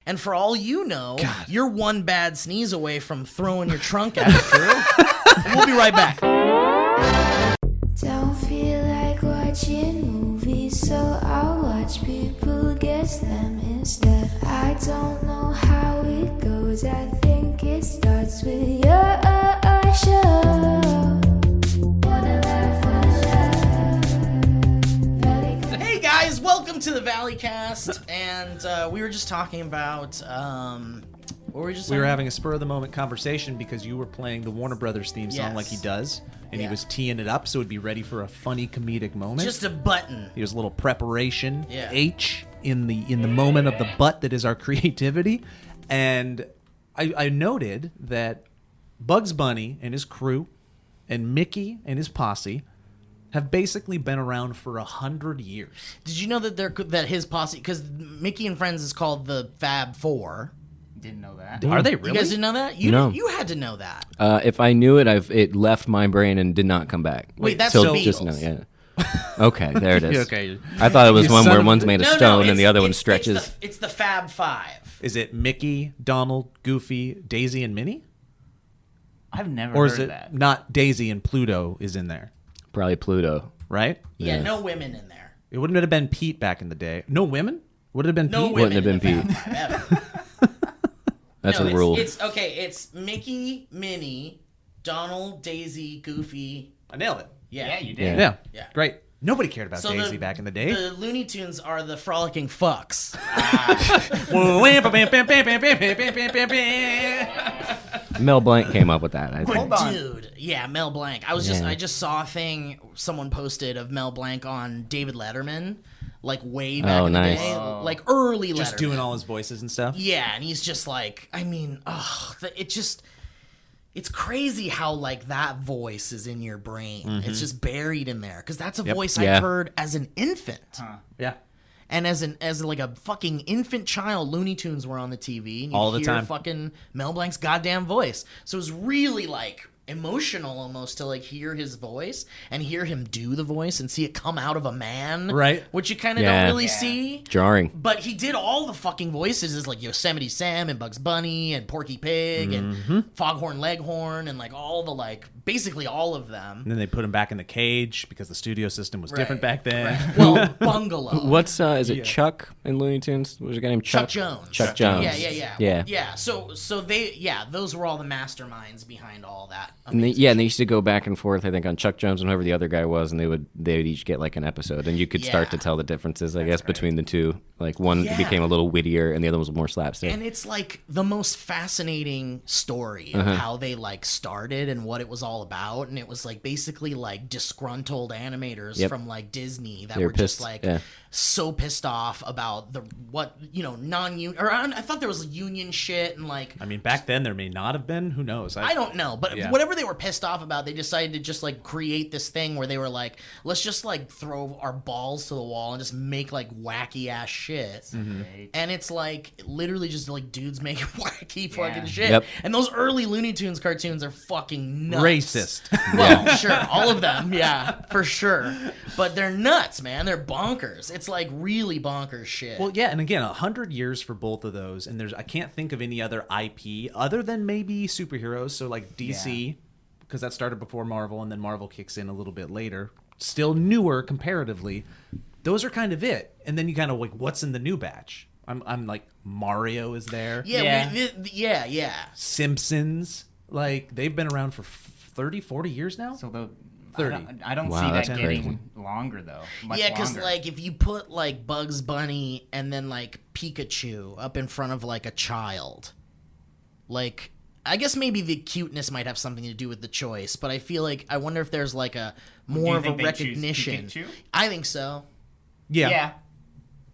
And for all you know, God. you're one bad sneeze away from throwing your trunk at the crew. We'll be right back. Don't feel like watching movies, so I'll watch people guess them instead. I don't know how it goes, I think it starts with your show. Wanna laugh, Hey guys, welcome to the Valleycast. And we were just talking about, what were we just We were saying? having a spur-of-the-moment conversation because you were playing the Warner Brothers theme song Yes. like he does, and Yeah. he was teeing it up so it'd be ready for a funny comedic moment. Just a button. He was a little preparation. Yeah. H in the moment of the butt that is our creativity. And I noted that Bugs Bunny and his crew and Mickey and his posse have basically been around for 100 years. Did you know that that his posse, because Mickey and Friends is called the Fab Four. Didn't know that. Are they You really? guys didn't know that? You No. you had to know that. If I knew it, it left my brain and did not come back. Wait, that's Till the just Beatles. now, yeah. Okay, there it is. Okay. I thought it was You one son where of a- one's made of stone and the other one stretches. It's the Fab Five. Is it Mickey, Donald, Goofy, Daisy, and Minnie? I've never Or heard is it that. not Daisy and Pluto is in there, Probably Pluto. right? Yeah, Yeah. no women in there. It wouldn't have been Pete back in the day. No women? Would it have been No Pete? women Wouldn't have in been the Pete. Fab Five, ever. That's No, a rule. It's okay. It's Mickey, Minnie, Donald, Daisy, Goofy. I nailed it. Yeah, you did. Yeah. Yeah. Yeah. Great. Nobody cared about Daisy back in the day. The Looney Tunes are the frolicking fucks. Mel Blanc came up with that, I think. Hold on. Dude, yeah, Mel Blanc. I just saw a thing someone posted of Mel Blanc on David Letterman, like way back Oh, in the nice. day, like early Letterman. Just doing all his voices and stuff. Yeah, and he's just like, I mean, it's crazy how like that voice is in your brain. It's just buried in there because that's a voice I Yeah. heard as an infant. Yeah. And as like a fucking infant child, Looney Tunes were on the TV, and you All the hear time. fucking Mel Blanc's goddamn voice. So it was really like emotional almost to like hear his voice and hear him do the voice and see it come out of a man, Right. Which you kind of Yeah. don't really Yeah. see. Jarring. But he did all the fucking voices as like Yosemite Sam and Bugs Bunny and Porky Pig Mm-hmm. and Foghorn Leghorn and like all the like basically all of them. And then they put him back in the cage because the studio system was different Right. back then. Well, Bungalow. What's, is it Chuck in Looney Tunes? What was the guy named Chuck Chuck? Jones. Chuck Jones. Yeah. Yeah. So those were all the masterminds behind all that. And they used to go back and forth, I think, on Chuck Jones and whoever the other guy was, and they would each get like an episode, and you could start to Yeah. tell the differences, I guess, between the two. Like one Yeah. became a little wittier, and the other was more slapstick. And it's like the most fascinating story of how they like started and what it was all about. And it was like basically like disgruntled animators Yep. from like Disney that They were were just pissed, like yeah. so pissed off about non-union, or I thought there was union shit and like I mean, back then there may not have been. Who knows? I don't know, but Yeah. whatever they were pissed off about, they decided to just like create this thing where they were like, let's just like throw our balls to the wall and just make like wacky ass shit. Great. And it's like literally just like dudes making wacky fucking shit. Yep. And those early Looney Tunes cartoons are fucking nuts. Racist. Well, sure, all of them, yeah, for sure. But they're nuts, man. They're bonkers. It's like really bonkers shit. Well, yeah, and again, 100 years for both of those, and I can't think of any other IP other than maybe superheroes. So like DC, because that started before Marvel, and then Marvel kicks in a little bit later. Still newer comparatively. Those are kind of it, and then you kind of like, what's in the new batch? I'm like, Mario is there. yeah, Yeah. yeah. Simpsons, like they've been around for 30, 40 years now. So the 30. I don't Wow, see that's that getting crazy. longer though. Much Yeah, because longer. like if you put like Bugs Bunny and then like Pikachu up in front of like a child, like I guess maybe the cuteness might have something to do with the choice, but I feel like I wonder if there's like a more you of a think they choose recognition. Pikachu? I think so. Yeah,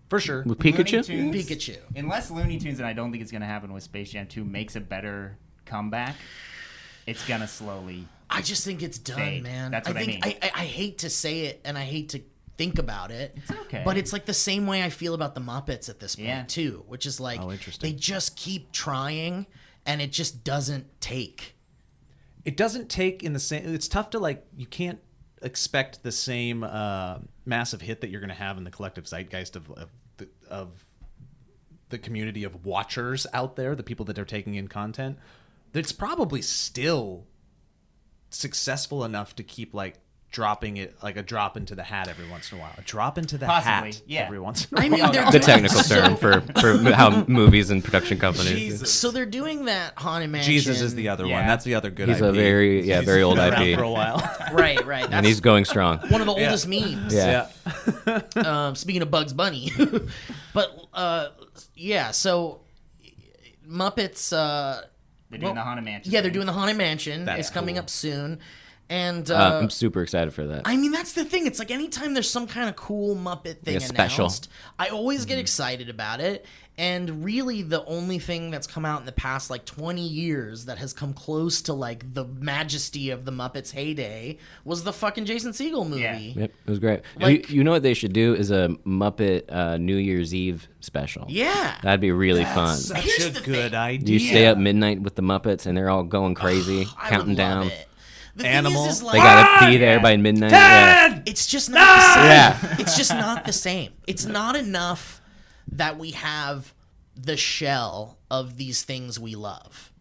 for sure. With Looney Pikachu? Tunes- Pikachu. Unless Looney Tunes, and I don't think it's going to happen with Space Jam 2, makes a better comeback, it's going to slowly... I just think it's done, Fade. man. That's what I think mean. I hate to say it and I hate to think about it. It's okay. But it's like the same way I feel about the Muppets at this point Yeah. too, which is like Oh, interesting. they just keep trying and it just doesn't take. It doesn't take in the same. It's tough to like. You can't expect the same massive hit that you're going to have in the collective zeitgeist of the community of watchers out there, the people that are taking in content, that's probably still successful enough to keep like dropping it like a drop into the hat every once in a while. A drop into the Possibly, hat yeah. every once in a I while. mean, they're The technical term for how movies and production companies. Jesus. So they're doing that Haunted Mansion. Jesus is the other one. Yeah. That's the other good He's IP. a very very old been around IP, for a while. Right. That's and he's going strong. one of the oldest memes. Yeah. Speaking of Bugs Bunny, but yeah. So Muppets. They're doing the Haunted Mansion. Yeah, they're doing the Haunted Mansion. That's It's coming cool. up soon, and I'm super excited for that. I mean, that's the thing. It's like anytime there's some kind of cool Muppet thing Yeah, special. announced, I always get excited about it. And really, the only thing that's come out in the past like 20 years that has come close to like the majesty of the Muppets' heyday was the fucking Jason Segel movie. Yeah. Yep, it was great. Like- you know what they should do is a Muppet New Year's Eve special. Yeah. That'd be really fun. Such Here's a the good thing. idea. You stay up midnight with the Muppets, and they're all going crazy, I counting would love down. it. The Animal. thing is They like, gotta be there by midnight. Yeah. it's just not the same. Yeah. It's just not the same. It's not enough that we have the shell of these things we love.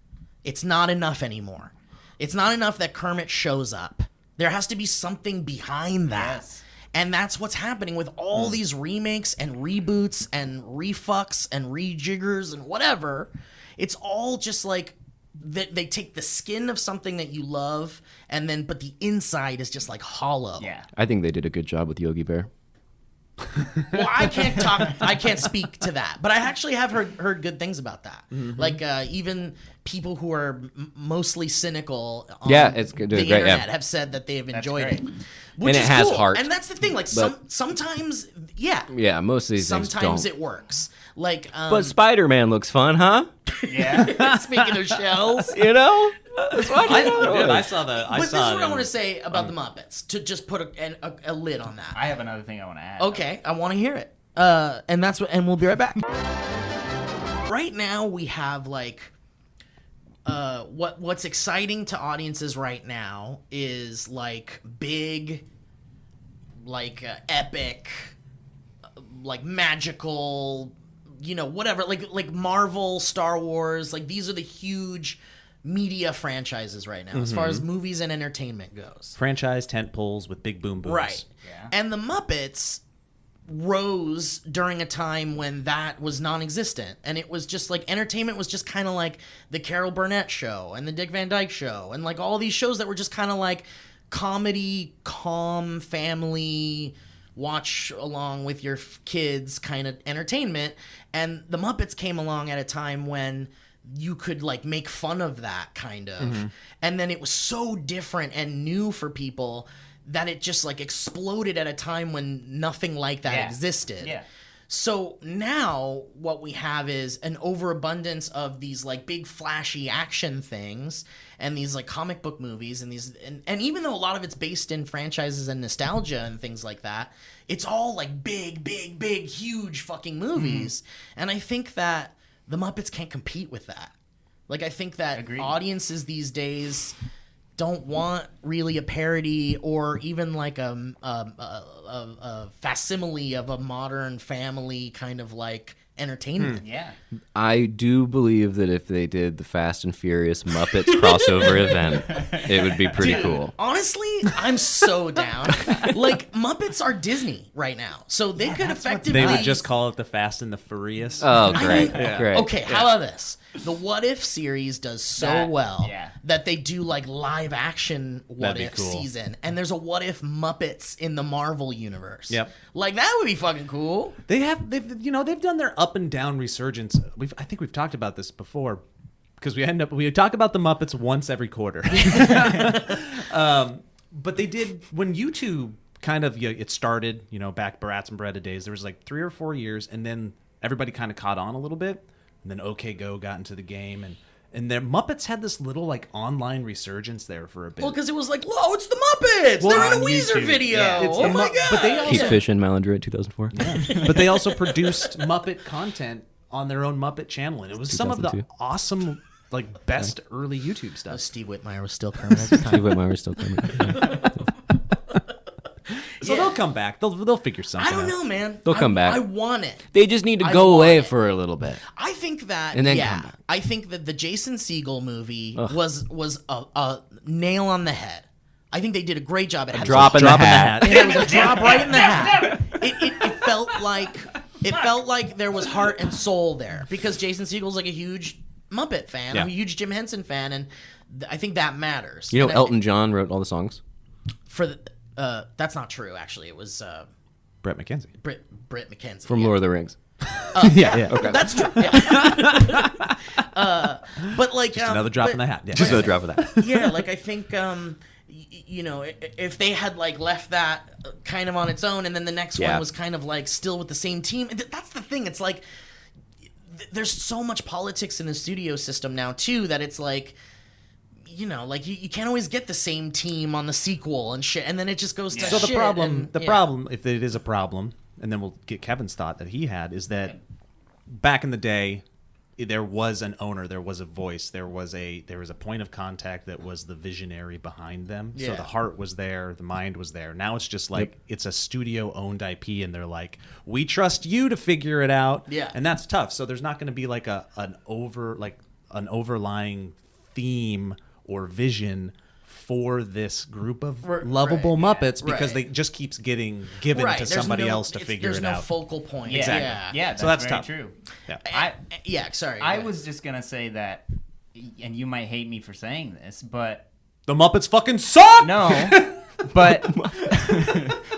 It's not enough anymore. It's not enough that Kermit shows up. There has to be something behind that. Yes. And that's what's happening with all these remakes and reboots and refucks and rejiggers and whatever. It's all just like they take the skin of something that you love but the inside is just like hollow. Yeah. I think they did a good job with Yogi Bear. Well, I can't speak to that, but I actually have heard good things about that. Like even people who are mostly cynical on it's good, the great, yeah. internet have said that they've enjoyed great. it. Which And it is has cool. heart. And that's the thing. Like sometimes, yeah, Yeah, most of these sometimes things don't. it works. Like, But Spider-Man looks fun, huh? Yeah. speaking of shells. You know? I saw the. But this is what I want to say about the Muppets, to just put a lid on that. I have another thing I want to add. Okay, I want to hear it. And we'll be right back. Right now we have like what's exciting to audiences right now is like big, like epic, like magical, whatever, like Marvel, Star Wars, like these are the huge media franchises right now as far as movies and entertainment goes. franchise tent poles with big boom booms. Right. Yeah. And the Muppets rose during a time when that was non-existent, and it was just like entertainment was just kind of like the Carol Burnett show and the Dick Van Dyke show and like all these shows that were just kind of like comedy, calm, family, watch along with your kids kind of entertainment. And the Muppets came along at a time when you could like make fun of that kind of, and then it was so different and new for people that it just like exploded at a time when nothing like that existed. Yeah. So now what we have is an overabundance of these like big flashy action things and these like comic book movies and these and even though a lot of it's based in franchises and nostalgia and things like that, it's all like big, huge fucking movies. And I think that the Muppets can't compete with that. Like, I think that Agreed. audiences these days don't want really a parody or even like a facsimile of a modern family kind of like entertainment. Yeah. I do believe that if they did the Fast and Furious Muppets crossover event, it would be pretty cool. Honestly, I'm so down. Like, Muppets are Disney right now, so they could effectively. They would just call it the Fast and the Furious. Oh, I great, mean, great. Okay, how about this? The What If series does so That- well yeah. that they do like live action What That'd be If cool. season, and there's a What If Muppets in the Marvel universe. Yep. Like that would be fucking cool. They've done their up and down resurgence. I think we've talked about this before because we talk about the Muppets once every quarter. But they did when YouTube kind of it started, back Barats and Beretta days. There was like 3 or 4 years, and then everybody kind of caught on a little bit, and then OK Go got into the game, and their Muppets had this little like online resurgence there for a bit. Well, because it was like, whoa, it's the Muppets. Well, They're in a on Weezer YouTube. video. Yeah, it's Oh the my Mu- god. but they also- Keith Fish and Malandro 2004. But they also produced Muppet content on their own Muppet channel, and it was some of the 2002. awesome, like best early YouTube stuff. Steve Whitmire was still Kermit at the time. Steve Whitmire was still coming. So they'll come back. They'll figure something I don't out. know, man. They'll come back. I want it. They just need to I go want away it. for a little bit. I think that, And then yeah, come back. I think that the Jason Segel movie was a nail on the head. I think they did a great job. It had Drop in the hat. It was a drop right in the hat. It felt like there was heart and soul there because Jason Segel's like a huge Muppet fan, Yeah. a huge Jim Henson fan, and I think that matters. You know, And Elton John wrote all the songs. That's not true. Actually, it was Brett McKenzie. Britt McKenzie From yeah. Lord of the Rings. Yeah. Okay. That's true. Yeah. But like Another drop in the hat. Yeah. Just another drop of that. Yeah, like I think you know, if they had like left that kind of on its own, and then the next one was kind of like still with the same team. That's the thing. It's like there's so much politics in the studio system now too that it's like, you know, like you can't always get the same team on the sequel and shit, and then it just goes to So shit. the problem, and, problem, if it is a problem, and then we'll get Kevin's thought that he had, is that back in the day, there was an owner, there was a voice, there was a point of contact that was the visionary behind them. So Yeah. the heart was there, the mind was there. Now it's just like it's a studio owned IP, and they're like, we trust you to figure it out. Yeah. And that's tough. So there's not going to be like an overlying theme or vision for this group of lovable Muppets because they just keeps getting given to There's somebody no- else to figure there's it no out. focal point. Exactly. Yeah, So that's very tough. true. Yeah. Yeah, sorry. I go was just gonna say that, and you might hate me for saying this, but The Muppets fucking suck. no, but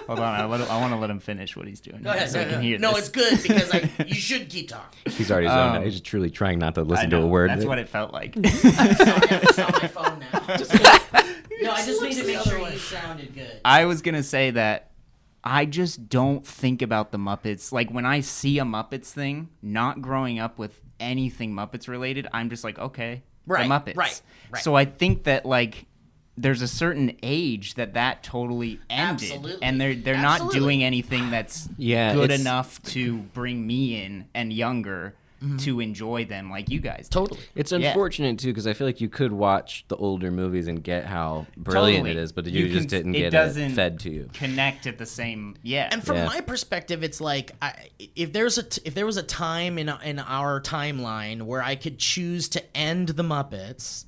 hold on, I want to let him finish what he's doing. Go ahead. so I can hear No, this. it's good because you should keep talking. He's already zoned out. He's just truly trying not to I listen to know, a word. That's what it felt like. It's on my phone now. No, I just need to make sure you sounded good. I was gonna say that I just don't think about the Muppets. Like when I see a Muppets thing, not growing up with anything Muppets related, I'm just like, okay, Right, the Muppets. right. So I think that like there's a certain age that totally ended, Absolutely. and they're not Absolutely. doing anything that's Yeah, good it's- enough to bring me in and younger to enjoy them like you guys do. Totally. It's Yeah. unfortunate too because I feel like you could watch the older movies and get how brilliant Totally. it is, but You you just can- didn't it get doesn't it fed to you. Connect at the same, And from Yeah. my perspective, it's like if there was a time in our timeline where I could choose to end the Muppets,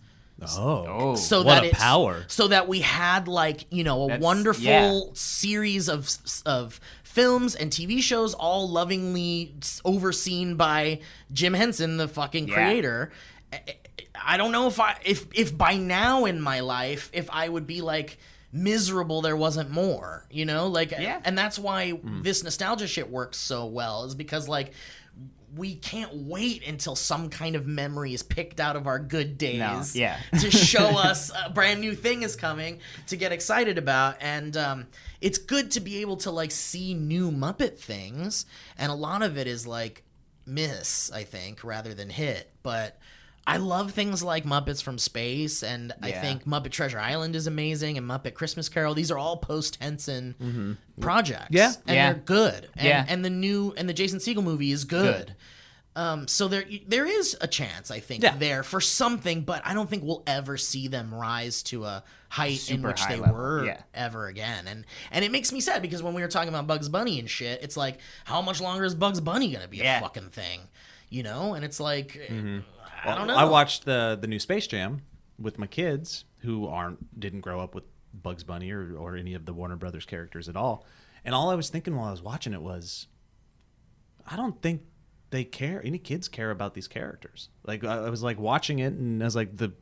Oh, so what that a it's, power! so that we had like a That's- wonderful yeah. series of films and TV shows, all lovingly overseen by Jim Henson, the fucking Yeah. creator. I don't know if by now in my life if I would be like miserable there wasn't more, you know, like Yeah. and that's why this nostalgia shit works so well is because like we can't wait until some kind of memory is picked out of our good days yeah. to show us a brand new thing is coming to get excited about. And it's good to be able to like see new Muppet things. And a lot of it is like miss, I think, rather than hit. But I love things like Muppets from Space, and I Yeah. think Muppet Treasure Island is amazing, and Muppet Christmas Carol. These are all post-Henson projects. Yeah. And Yeah. they're good. And, Yeah. and the Jason Segel movie is good. So there is a chance, I think, there for something, but I don't think we'll ever see them rise to a height in Super which high they level, were yeah. ever again. And it makes me sad because when we were talking about Bugs Bunny and shit, it's like, how much longer is Bugs Bunny gonna be Yeah. a fucking thing? You know? And it's like, I don't know. I watched the new Space Jam with my kids who didn't grow up with Bugs Bunny or any of the Warner Brothers characters at all. And all I was thinking while I was watching it was, I don't think any kids care about these characters. Like I was like watching it and I was like the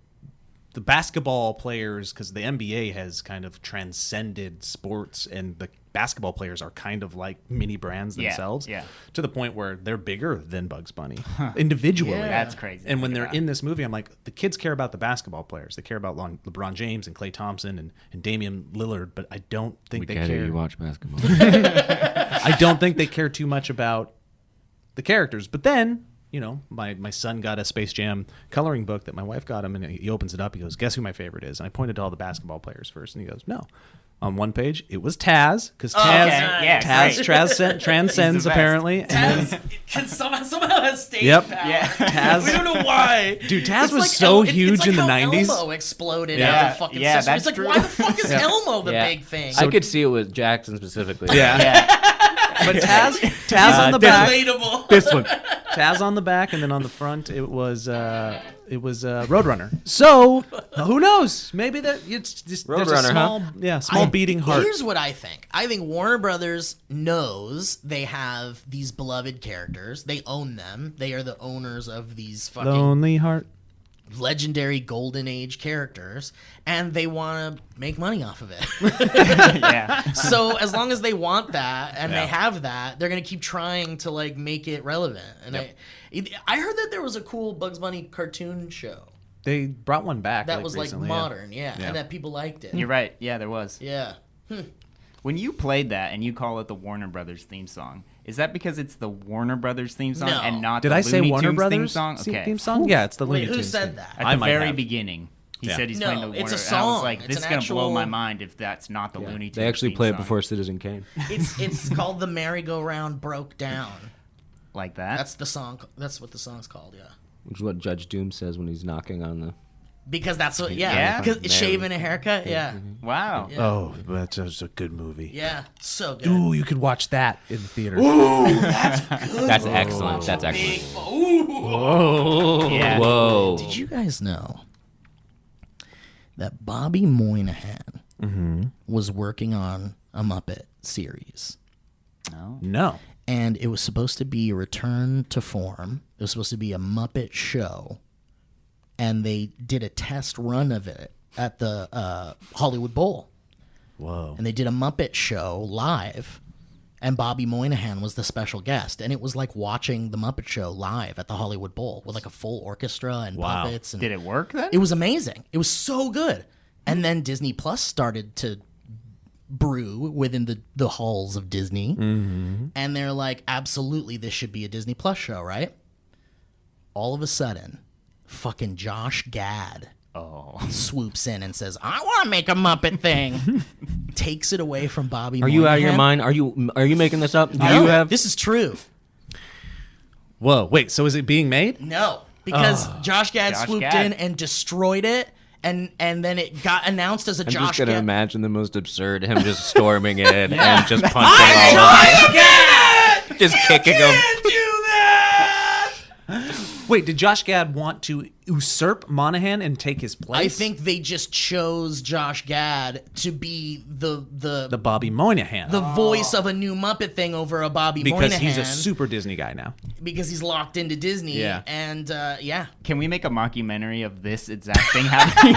basketball players, because the NBA has kind of transcended sports and the basketball players are kind of like mini brands Yeah, themselves yeah. to the point where they're bigger than Bugs Bunny individually. Yeah. That's crazy. And when to they're think in this movie, I'm like, the kids care about the basketball players. They care about LeBron James and Klay Thompson and Damian Lillard, but I don't think they Get it, care. you watch basketball. I don't think they care too much about the characters. But then my son got a Space Jam coloring book that my wife got him, and he opens it up. He goes, "Guess who my favorite is?" And I pointed to all the basketball players first, and he goes, "No." On one page, it was Taz, because Taz transcends apparently. Taz can somehow has stage Yep. power. Yeah. Taz. We don't know why. Dude, Taz It's was like so it's huge like in the how 90s. Elmo exploded Yeah. out of fucking Yeah, Sesame. that's It's like, true. why the fuck is Elmo the Yeah. big thing? I could see it with Jackson specifically. But Taz on the back. Relatable. This one. Taz on the back, and then on the front it was Roadrunner. So who knows? Maybe it's just there's a Roadrunner, small beating heart. Here's what I think. I think Warner Brothers knows they have these beloved characters. They own them. They are the owners of these fucking Lonely Heart. legendary golden age characters, and they want to make money off of it. Yeah. So as long as they want that and they have that, they're gonna keep trying to like make it relevant. And I heard that there was a cool Bugs Bunny cartoon show They brought one back that was recently, like modern, and that people liked it. You're right. Yeah, there was. Yeah. When you played that and you call it the Warner Brothers theme song, is that because it's the Warner Brothers theme song No. and not Did the I say Looney Warner Tunes Brothers theme song? Okay. theme song? Yeah, it's the Wait, Looney who Tunes said theme. that? At I the might very have. beginning, he Yeah. said he's No, playing the Warner. it's a And I song. was like, It's this an is gonna blow my actual- mind if that's not the Looney Tunes. They actually theme played it song. before Citizen Kane. It's called The Merry-Go-Round Broke Down. like that. That's the song. That's what the song's called. Yeah. Which is what Judge Doom says when he's knocking on the... Because that's what. Yeah. Yeah. Because shaving a haircut. Yeah. Wow. Yeah. Oh, that's a good movie. Yeah. So good. Ooh, you could watch that in the theater. That's excellent. That's excellent. Oh, Yeah. Whoa. Did you guys know that Bobby Moynihan was working on a Muppet series? No. And it was supposed to be a return to form. It was supposed to be a Muppet show. And they did a test run of it at the Hollywood Bowl. Whoa. And they did a Muppet show live. And Bobby Moynihan was the special guest. And it was like watching the Muppet Show live at the Hollywood Bowl with like a full orchestra and Wow. puppets. And Did it work then? it was amazing. It was so good. And then Disney Plus started to brew within the halls of Disney. And they're like, absolutely, this should be a Disney Plus show, right? All of a sudden, fucking Josh Gad swoops in and says, I want to make a Muppet thing. Takes it away from Bobby Are you out of your Moynihan. mind? Are you making this up? Do No, you have... This is true. Whoa. Wait. So is it being made? No, because Josh Gad Josh swooped Gad. in and destroyed it. And then it got announced as a I'm Josh just gonna Gad. imagine the most absurd him just storming in and just punching all of them, just kicking them. Wait, did Josh Gad want to usurp Monahan and take his place? I think they just chose Josh Gad to be the Bobby Moynihan. the voice of a new Muppet thing over a Bobby because Moynihan. he's a super Disney guy now. Because he's locked into Disney. Yeah. And yeah. Can we make a mockumentary of this exact thing happening?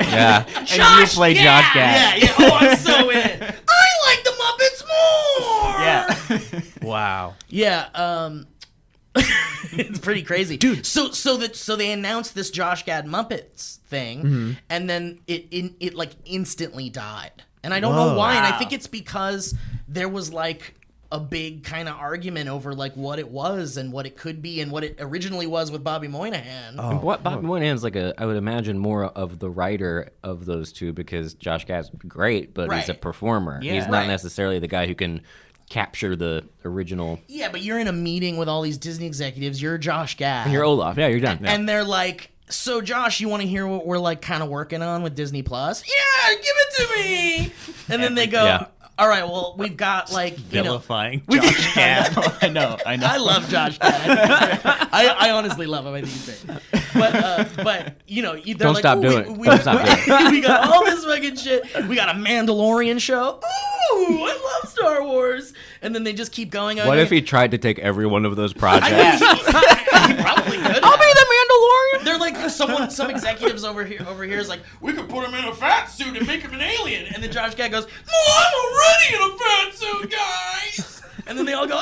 Yeah. and you play Josh Gad. Yeah. Oh, I'm so in. I like the Muppets more. Yeah. Wow. Yeah. It's pretty crazy, dude. So they announced this Josh Gad Muppets thing, and then it like instantly died, and I don't know why. And I think it's because there was like a big kind of argument over like what it was and what it could be and what it originally was with Bobby Moynihan. And what Bobby Moynihan's like I would imagine more of the writer of those two, because Josh Gad's great, but he's a Right. performer. Yeah. He's not Right. necessarily the guy who can capture the original. Yeah, but you're in a meeting with all these Disney executives. You're Josh Gad. You're Olaf. Yeah, you're done. And they're like, so Josh, you want to hear what we're like kind of working on with Disney Plus? Yeah, give it to me. And then they go, Yeah. all right, well, we've got like, you know, Vilifying. Josh Gad. I know. I love Josh Gad. I honestly love him. I think he's great. But you know, they're Don't like, stop "Ooh, doing it. Don't stop doing it." We got all this fucking shit. We got a Mandalorian show. Ooh, I love Star Wars. And then they just keep going. What if he tried to take every one of those projects? He probably could. I'll be the Mandalorian. They're like some executives over here is like, we could put him in a fat suit and make him an alien. And then Josh Gad goes, no, I'm already in a fat suit, guys. And then they all go,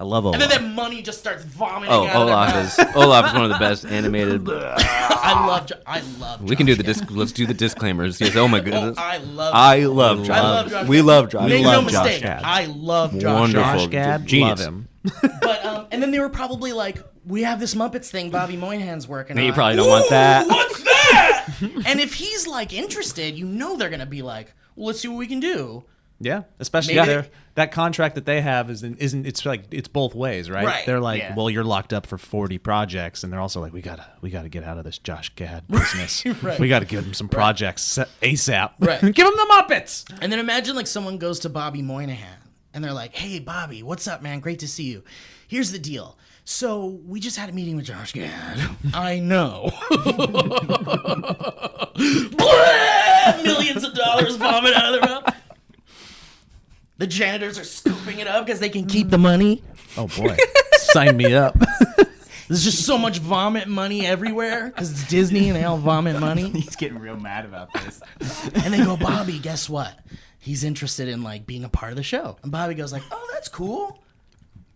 I love Olaf. And then that money just starts vomiting Oh, out of their mouth. Olaf is one of the best animated. I love We can do Josh the let's do the disclaimers. Yes. Oh my goodness. I love love I love Josh We Gad. love Josh. Make love no Josh mistake. Gad. I love Josh Wonderful. Josh Gad, Genius. love him. But and then they were probably like, we have this Muppets thing Bobby Moynihan's working on. You probably don't want that. What's that? And if he's like interested, they're gonna be like, well, let's see what we can do. Yeah, especially Maybe- that contract that they have isn't it's like it's both ways, right? Right. They're like, Yeah. well, you're locked up for 40 projects, and they're also like, we gotta get out of this Josh Gad business. Right. We gotta give him some projects ASAP. Right. Give him the Muppets. And then imagine like someone goes to Bobby Moynihan and they're like, hey, Bobby, what's up, man? Great to see you. Here's the deal. So we just had a meeting with Josh Gad. I know. Millions of dollars vomit out of their mouth. The janitors are scooping it up because they can keep the money. Oh boy, sign me up. There's just so much vomit money everywhere because it's Disney and they all vomit money. He's getting real mad about this. And they go, Bobby, guess what? He's interested in like being a part of the show. And Bobby goes like, oh, that's cool.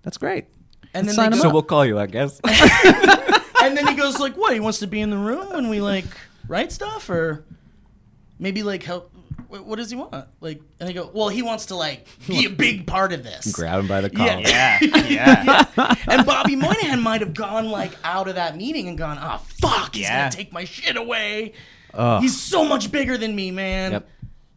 That's great. And then Sign they him go, So we'll call you, I guess. and then he goes like, what? He wants to be in the room when we like write stuff, or maybe like help. What does he want? Like, and they go, well, he wants to like be a big part of this. Grab him by the collar. Yeah. And Bobby Moynihan might have gone like out of that meeting and gone, oh fuck, he's Yeah. gonna take my shit away. He's so much bigger than me, man. Yep.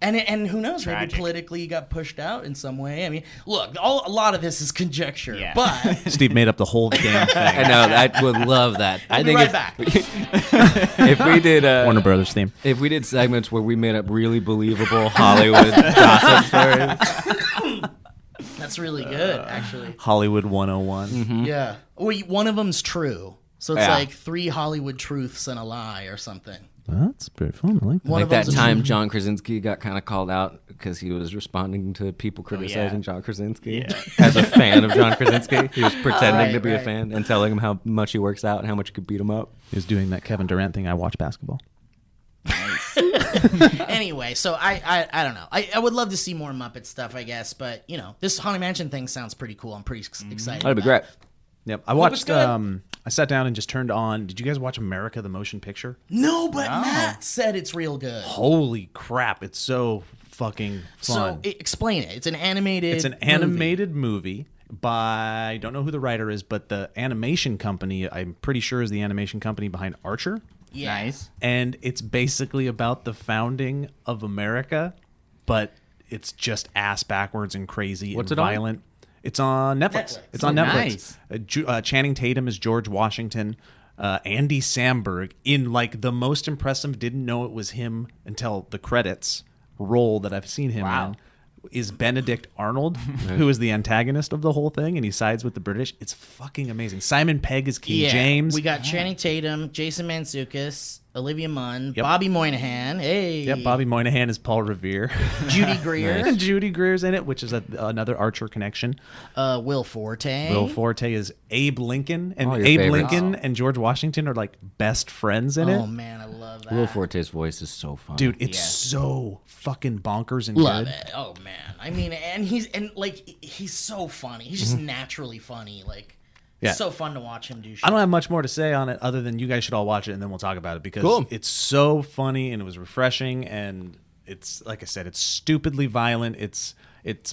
And who knows? Maybe Tragic. politically he got pushed out in some way. I mean, look, a lot of this is conjecture, Yeah. but Steve made up the whole damn thing. I know. I would love that. I I'll be think right back. if we did Warner Brothers theme. if we did segments where we made up really believable Hollywood gossip stories, That's really good, actually. Hollywood 101. Yeah. Well, one of them's true. So it's Yeah. like 3 Hollywood truths and a lie or something. That's pretty fun. I like that. One like of that them's a time truth. John Krasinski got kind of called out because he was responding to people criticizing yeah. John Krasinski as a fan of John Krasinski. He was pretending to be a right. fan and telling him how much he works out and how much he could beat him up. He was doing that Kevin Durant thing. I watch basketball. Anyway, so I don't know. I would love to see more Muppet stuff, I guess. But, this Haunted Mansion thing sounds pretty cool. I'm pretty excited. That'd be about great. it. Yep. I it's watched. good. I sat down and just turned on. Did you guys watch America the Motion Picture? No, but Matt said it's real good. Holy crap! It's so fucking fun. So explain it. It's an animated. It's an animated movie by, I don't know who the writer is, but the animation company, I'm pretty sure, is the animation company behind Archer. Yeah. Nice. And it's basically about the founding of America, but it's just ass backwards and crazy What's and it on? violent. It's on Netflix. Netflix. It's on Oh, Netflix. nice. Channing Tatum is George Washington. Andy Samberg in like the most impressive, didn't know it was him until the credits role that I've seen him Wow. in, is Benedict Arnold, who is the antagonist of the whole thing, and he sides with the British. It's fucking amazing. Simon Pegg is King Yeah. James. We got Channing Tatum, Jason Mantzoukas, Olivia Munn, Yep. Bobby Moynihan. Hey. Yep, Bobby Moynihan is Paul Revere. Judy Greer. And Judy Greer's in it, which is another Archer connection. Will Forte. Will Forte is Abe Lincoln, and All your Abe favorites. Lincoln and George Washington are like best friends in Oh it. man, I love that. Will Forte's voice is so fun. Dude, it's Yeah. so fucking bonkers and Love good. it. Oh man. I mean, and he's so funny. He's just naturally funny. Like, Yeah. it's so fun to watch him do shit. I don't have much more to say on it other than you guys should all watch it and then we'll talk about it because Cool. it's so funny and it was refreshing and it's, like I said, it's stupidly violent. It's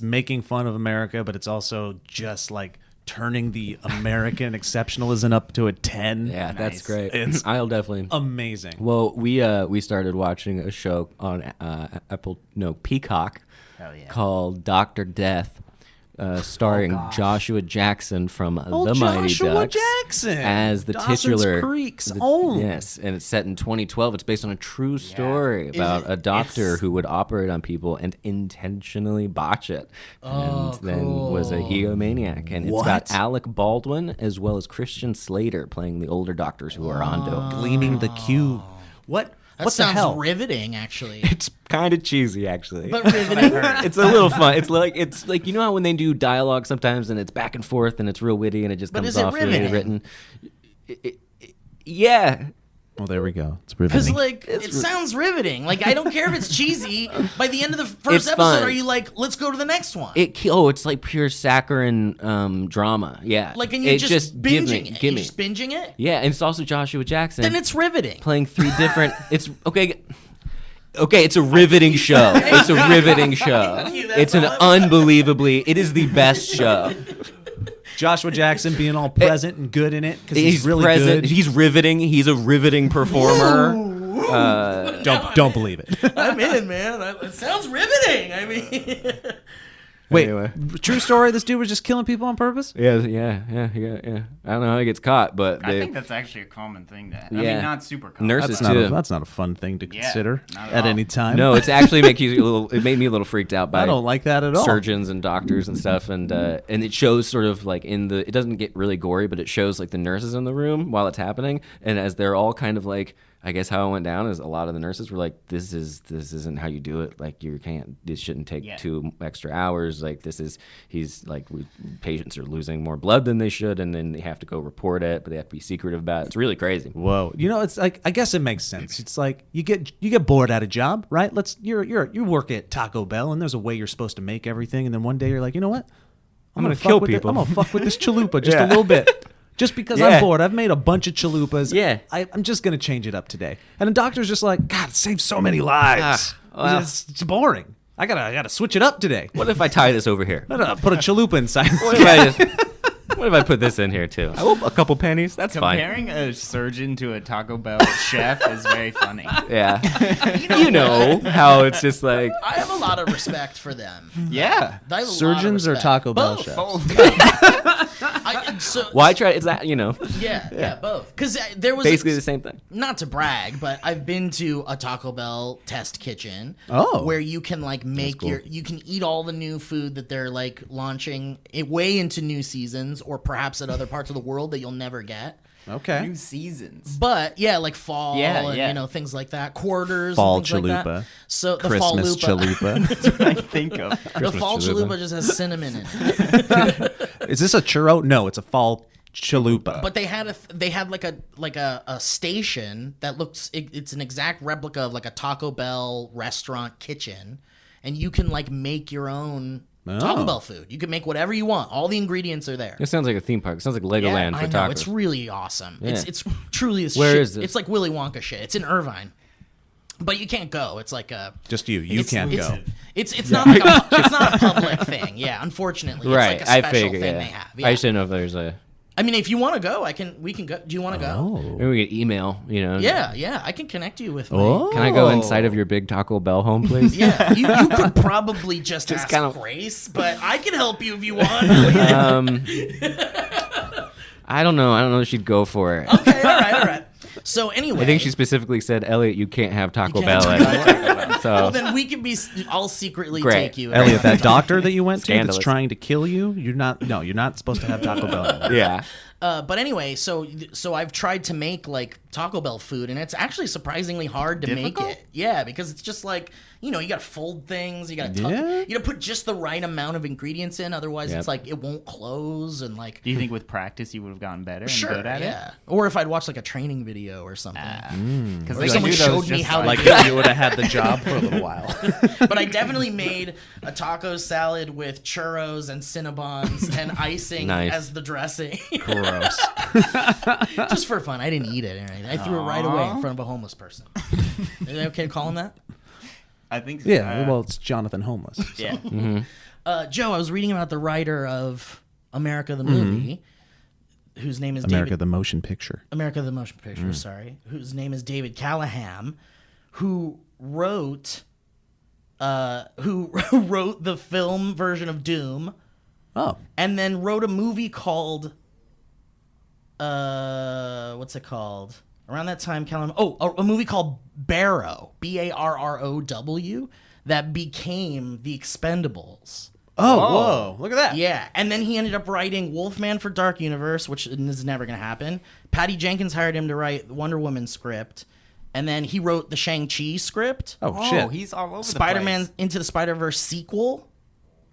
making fun of America, but it's also just like turning the American exceptionalism up to a 10. yeah, that's Nice. great. It's I'll definitely. amazing. Well, we started watching a show on Peacock Hell yeah. called Dr. Death, starring Joshua Jackson from Oh, The Mighty Joshua Ducks Jackson as the Dawson's titular. Creek's own. Yes, and it's set in 2012. It's based on a true story about a doctor who would operate on people and intentionally botch it, and then was a egomaniac. And it's got What? Alec Baldwin as well as Christian Slater playing the older doctors who are onto him. Gleaming the cube. What? That What the sounds hell? riveting, actually. It's kind of cheesy, actually. But riveting. It's a little fun. It's like you know how when they do dialogue sometimes and it's back and forth and it's real witty and it just But comes is it off really riveting? written. Yeah, Well, there we go. It's Because riveting. it sounds riveting. Like I don't care if it's cheesy. By the end of the first It's episode, fun. are you like, let's go to the next one? It's like pure saccharine drama. Yeah. Like, and you're just binging it. Give You're me. just binging it. Yeah, and it's also Joshua Jackson. Then it's riveting. playing 3 different. It's okay. Okay, it's a riveting show. It's a riveting show. Thank you, that's It's an all I'm- unbelievably. It is the best show. Joshua Jackson being all present and good in it because he's really present. good. He's riveting. He's a riveting performer. Don't believe it. I'm in, man. It sounds riveting. I mean, Wait, Anyway. true story? This dude was just killing people on purpose? Yeah. I don't know how he gets caught, but I they, think that's actually a common thing. I Yeah. mean, not super common. nurses That's too. not a fun thing to Yeah, consider not at at all. any time. No, it's actually make you a little. It made me a little freaked out by I don't like that at all. surgeons and doctors and stuff, and it shows sort of like it doesn't get really gory, but it shows like the nurses in the room while it's happening, and as they're all kind of like, I guess how it went down is a lot of the nurses were like, this isn't how you do it. Like this shouldn't take Yeah. 2 extra hours. Like patients are losing more blood than they should, and then they have to go report it, but they have to be secretive about it. It's really crazy. Whoa, it's like I guess it makes sense. It's like you get bored at a job, right? You work at Taco Bell, and there's a way you're supposed to make everything, and then one day you're like, you know what? I'm gonna fuck kill with people. I'm gonna fuck with this chalupa just Yeah. a little bit. Just because Yeah. I'm bored, I've made a bunch of chalupas. Yeah. I'm just gonna change it up today. And the doctor's just like, God, it saves so many lives. well. It's boring. I gotta switch it up today. What if I tie this over here? I gotta put a chalupa inside. What if I put this in here too? Oh, a couple pennies. That's fine. Comparing a surgeon to a Taco Bell chef is very funny. Yeah. You know how it's just like. I have a lot of respect for them. Yeah. I have a lot of Surgeons or respect. Taco Bell Both. chefs? Why try? It's that Yeah, both. Because there was basically the same thing. Not to brag, but I've been to a Taco Bell test kitchen. Oh. Where you can like make you can eat all the new food that they're like launching it way into new seasons, or perhaps at other parts of the world that you'll never get. Okay. New seasons. But yeah, like fall Yeah, and yeah. Things like that, quarters, Fall and things like that. chalupa. So the Christmas fall chalupa. That's what I think of. The fall chalupa. chalupa just has cinnamon in it. Is this a churro? No, it's a fall chalupa. But they had like a station that looks it's an exact replica of like a Taco Bell restaurant kitchen, and you can like make your own Taco Bell food. You can make whatever you want. All the ingredients are there. It sounds like a theme park. It sounds like Legoland I for know, tacos. it's really awesome. Yeah. It's truly a Where shit. is this? It's like Willy Wonka shit. It's in Irvine. But you can't go. It's like a Just you. You can't go. It's not like it's not a public thing. Yeah, unfortunately, right. It's like a I special figure. thing Yeah. they have. Yeah. I just didn't know if there's a. I mean, if you want to go, we can go. Do you want to go? Maybe we could email. Yeah, I can connect you with. Can I go inside of your big Taco Bell home, please? Yeah, you could probably just ask kinda- Grace, but I can help you if you want. I don't know. I don't know if she'd go for it. Okay, all right. So anyway, I think she specifically said, Elliot, you can't have Taco can't Bell. have anymore." So well, then we can be. I'll secretly Great. take you. Elliot, that doctor that you went to Scandalous. that's trying to kill you, you're not supposed to have Taco Bell anymore. yeah. But anyway, so I've tried to make like Taco Bell food, and it's actually surprisingly hard to make Difficult? it. Yeah, because it's just like you got to fold things, you got to Yeah? you got to put just the right amount of ingredients in, otherwise Yep. it's like it won't close and like. Do you think with practice you would have gotten better and Sure, good at yeah. Or if I'd watched like a training video or something. it? Because Or someone showed me how to Like do it. you would have had the job for a little while. But I definitely made a taco salad with churros and Cinnabons and icing Nice. as the dressing. Gross. Just for fun. I didn't eat it or anything. I threw it right away in front of a homeless person. Is it okay to call him that? I think so. Yeah, well, it's Jonathan Homeless. Yeah. Joe, I was reading about the writer of America the movie, whose name is America David. the Motion Picture. America the Motion Picture, sorry. Whose name is David Callahan, who wrote the film version of Doom, Oh. and then wrote a movie called what's it called? Around that time, a movie called Barrow, Barrow, that became The Expendables. Oh, whoa. Look at that. Yeah, and then he ended up writing Wolfman for Dark Universe, which is never going to happen. Patty Jenkins hired him to write the Wonder Woman script, and then he wrote the Shang-Chi script. Oh, Oh, shit. he's all over Spider-Man the place. Into the Spider-Verse sequel.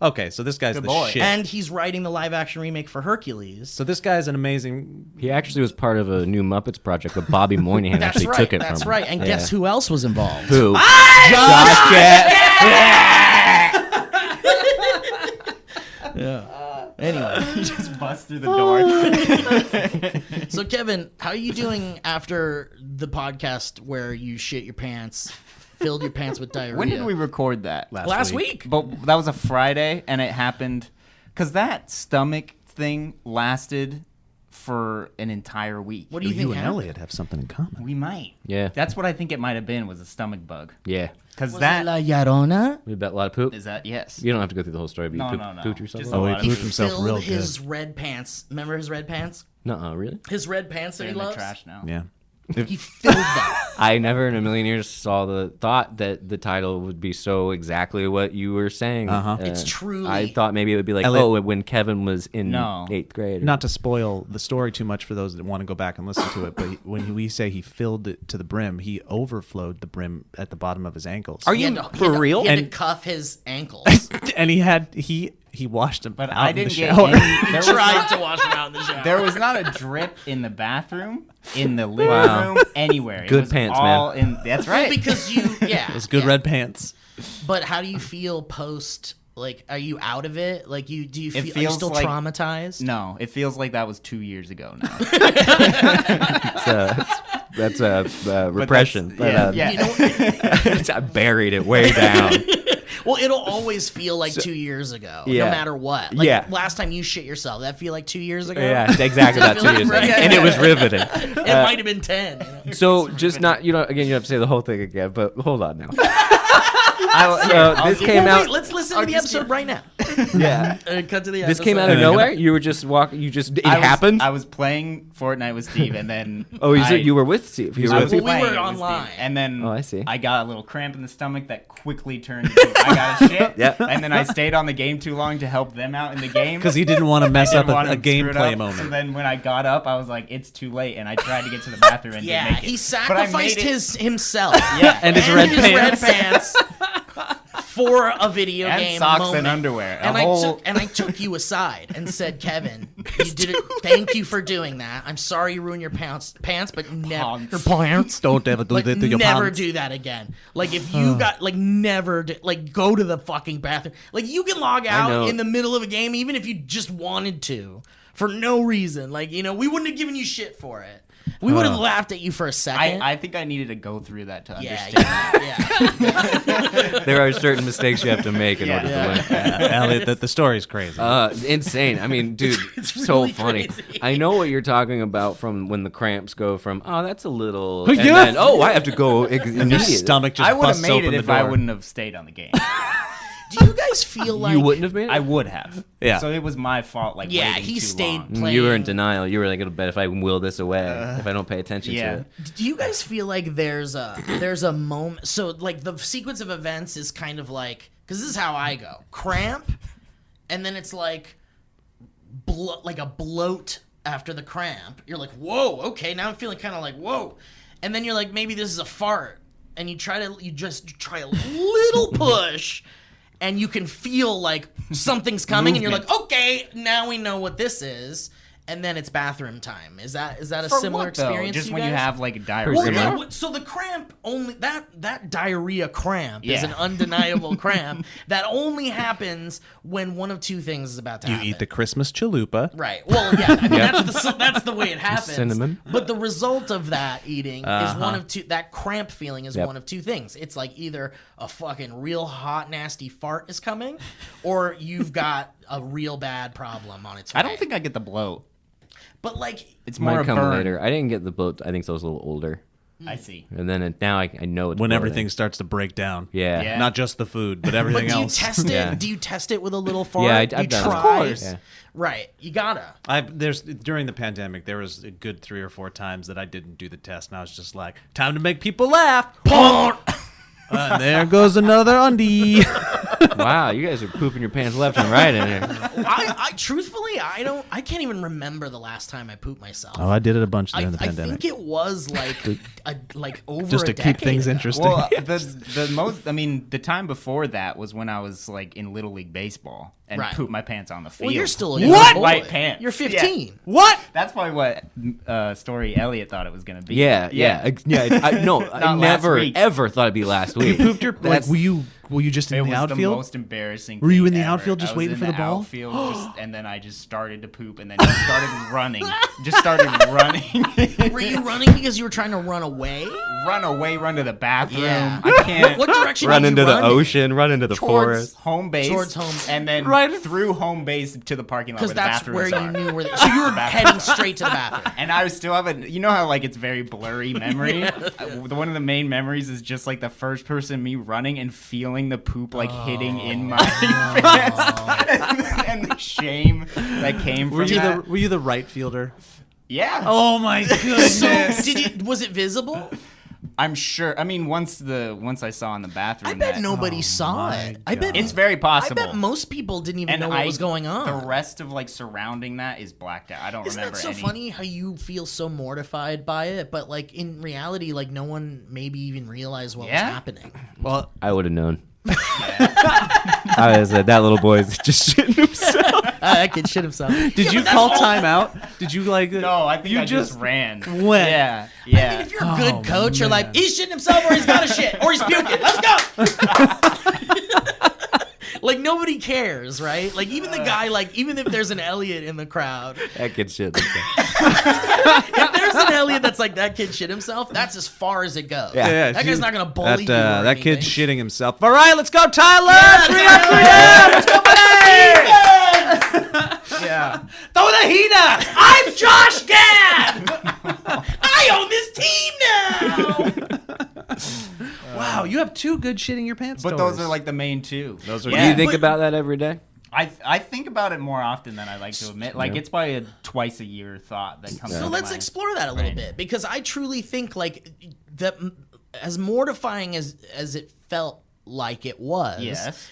Okay, so this guy's Good the boy. shit. And he's writing the live action remake for Hercules. So this guy's an amazing. He actually was part of a new Muppets project, but Bobby Moynihan That's actually right. took it That's from right. him. And guess who else was involved? Who? Josh Anyway, Just bust through the door. so Kevin, how are you doing after the podcast where you shit your pants, filled your pants with diarrhea? When did we record that? Last week. But that was a Friday, and it happened because that stomach thing lasted for an entire week. What do you You think and happened? Elliot have something in common. We might. Yeah. That's what I think it might have been, was a stomach bug. Yeah. Because Was that it La Llorona? We bet a lot of poop. is that yes. You don't have to go through the whole story, but you No. pooped yourself. Just a a lot. lot he of pooped himself filled real his good. red pants. Remember his red pants? Nuh-uh, really? His red pants that They're he in the loves? trash now. Yeah. He filled them. I never in a million years saw the thought that the title would be so exactly what you were saying. Uh-huh. It's truly- I thought maybe it would be like, Elliot- when Kevin was in No. 8th grade. Not to spoil the story too much for those that want to go back and listen to it, but when we say he filled it to the brim, he overflowed the brim at the bottom of his ankles. Are He you had to- for he had to- real? He had to And- cuff his ankles. And he washed him. But out I in the didn't get shower. any. There was, Tried not, to wash him out in the shower. there was not a drip in the bathroom, in the living Wow. room, anywhere. It Good was pants, all in. That's Well, right. because Those good yeah. red pants. But how do you feel post? Like, are you out of it? Like, do you It feel? Are you feels still like- traumatized? No, it feels like that was 2 years ago now. That's repression. But yeah. You know, I buried it way down. well, it'll always feel like 2 years ago, Yeah. no matter what. Like, Yeah. last time you shit yourself, that feel like 2 years ago. Yeah, exactly Does it about feel 2 years like ago. right? And it was riveting. It might have been 10. You know? So just not, again, you have to say the whole thing again, but hold on now. This Well, came wait, out. let's listen to the episode right now. Yeah. Cut to the This episode. came out of nowhere. You were just walking. It happened. I was playing Fortnite with Steve, and then You were with Steve. You were I with was Steve. Well, we were playing with online. Steve, and then Oh, I see. I got a little cramp in the stomach that quickly turned into I got a shit. Yep. And then I stayed on the game too long to help them out in the game Because he didn't want to mess up Didn't want a to screw it gameplay up. moment. So then when I got up, I was like, it's too late, and I tried to get to the bathroom and Yeah, didn't make it. he But I sacrificed made it- himself. Yeah, And his red pants. red pants for a video and game socks moment. and underwear. And whole... I took you aside and said, Kevin, you did it. Thank you for doing that. I'm sorry you ruined your pants, but never Pants. your pants. Don't ever do Like, that to your never pants. do that again. Like, if you got, like, never, like, go to the fucking bathroom. Like, you can log know. out in the middle of a game, even if you just wanted to, for no reason. Like, we wouldn't have given you shit for it. We would have laughed at you for a second. I think I needed to go through that to yeah, understand. yeah. There are certain mistakes you have to make in order to win. Elliot, the story's crazy. Insane. I mean, dude, It's so really funny. crazy. I know what you're talking about from when the cramps go from, oh, that's a little, and Yeah. then, oh, I have to go Your immediately. stomach just I would have busts made open it the if door. I wouldn't have stayed on the game. Do you guys feel like You wouldn't have made it? I would have. Yeah. So it was my fault. Like Yeah, waiting he too stayed long. playing. You were in denial. You were like, but if I will this away, if I don't pay attention yeah. to it. Do you guys feel like there's a moment? So like the sequence of events is kind of like, because this is how I go: cramp, and then it's like like a bloat after the cramp. You're like, whoa, okay, now I'm feeling kind of like whoa, and then you're like, maybe this is a fart, and you just try a little push. And you can feel like something's coming, and you're like, okay, now we know what this is. And then it's bathroom time. Is that a For similar what, though? experience? Just to when you guys? have like diarrhea. Well, Similar. yeah, so the cramp only that diarrhea cramp is Yeah. an undeniable cramp that only happens when one of two things is about to You happen. eat the Christmas chalupa. Right. Well, yeah. I mean, that's the way it happens. Cinnamon. But the result of that eating is one of two. That cramp feeling is Yep. one of two things. It's like either a fucking real hot nasty fart is coming, or you've got a real bad problem on its way. I don't think I get the bloat. But like, It's more Might a come burn. later. I didn't get the boat. I think so. I was a little older. I see. And then now I know it's When bloating. everything starts to break down. Yeah. Yeah. Not just the food, but but everything do you else. test it? Yeah. Do you test it with a little fart? Yeah, Do you I've done it. try? Of course. Yeah. Right. You gotta. There's during the pandemic, there was a good 3 or 4 times that I didn't do the test, and I was just like, time to make people laugh. There goes another undie. Wow, you guys are pooping your pants left and right in here. I truthfully, I can't even remember the last time I pooped myself. Oh, I did it a bunch I during the pandemic. think it was like over Just to a keep decade things ago. interesting. Well, the time before that was when I was like in Little League baseball and Right. pooped my pants on the field. Well, you're still a in young boy. white pants. You're 15. What? That's probably what story Elliot thought it was gonna be. Yeah. I last never week. ever thought it'd be last week. Pooped your like? Were you just It in the was outfield? the most embarrassing. Were you thing in the ever. outfield just I was waiting in for the ball? Outfield and then I just started to poop and then just started running. Just started running. Were you running because you were trying to run away? Run to the bathroom. Yeah. I can't. What direction Run did into you the run ocean, run into the towards forest. home base, Towards home. and then Right. through home base to the parking lot where Because the that's bathrooms where are. you knew where. So you were heading straight to the bathroom. And I still have you know how like it's very blurry memory. One of the main memories is just like the first person me running and feeling the poop like hitting in my pants, and the shame that came from that. Were you the right fielder? Yeah. Oh my goodness! So was it visible? I'm sure. I mean, once I saw in the bathroom, I bet that- nobody saw it. I bet It's very possible. I bet most people didn't even And know what was going on. The rest of like surrounding that is blacked out. I don't Isn't remember that so any. funny how you feel so mortified by it, but like in reality, like no one maybe even realized what was Yeah? happening. Well, I would have known. I was that little boy's just shitting himself. That kid shit himself. did you call timeout? Did you like? No, I think you I just ran. went. Yeah. I mean, if you're a good coach, you're like, he's shitting himself or he's got a shit or he's puking. Let's go. Like nobody cares, right? Like even the guy, like even if there's an Elliot in the crowd, That kid shit himself. if there's an Elliot that's like that kid shit himself, that's as far as it goes. Yeah. That guy's not gonna bully That, you. Or that kid's anything. shitting himself. All right, let's go, Tyler. Yeah, Let's go, buddy. Yeah. Throw the heater. I'm Josh Gad. I own this team now. Wow, you have two good shitting your pants. But stories. those are like the main two. Those are Do Yeah. you think but- about that every day? I think about it more often than I like to admit. Like it's probably a twice a year thought that comes. So into let's my explore that a little brain. bit because I truly think like that, as mortifying as it felt like it was. Yes.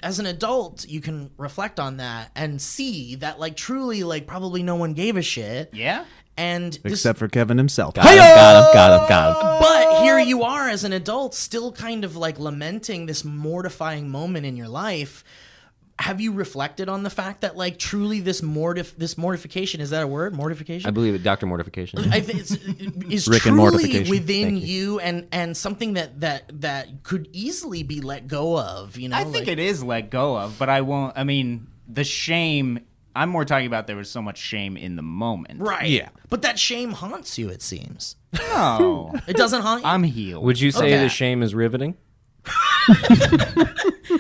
As an adult, you can reflect on that and see that like truly like probably no one gave a shit. Yeah. And this, except for Kevin himself. Got him. but here you are as an adult, still kind of like lamenting this mortifying moment in your life. Have you reflected on the fact that like truly this mortification, is that a word? Mortification? I believe it, Dr. Mortification. I think is Rick and truly mortification. within Thank you and something that could easily be let go of, you know? I think it is let go of, but I won't. I mean, the shame. I'm more talking about there was so much shame in the moment. Right. Yeah. But that shame haunts you, it seems. No, It doesn't haunt you? I'm healed. Would you say Okay. the shame is riveting?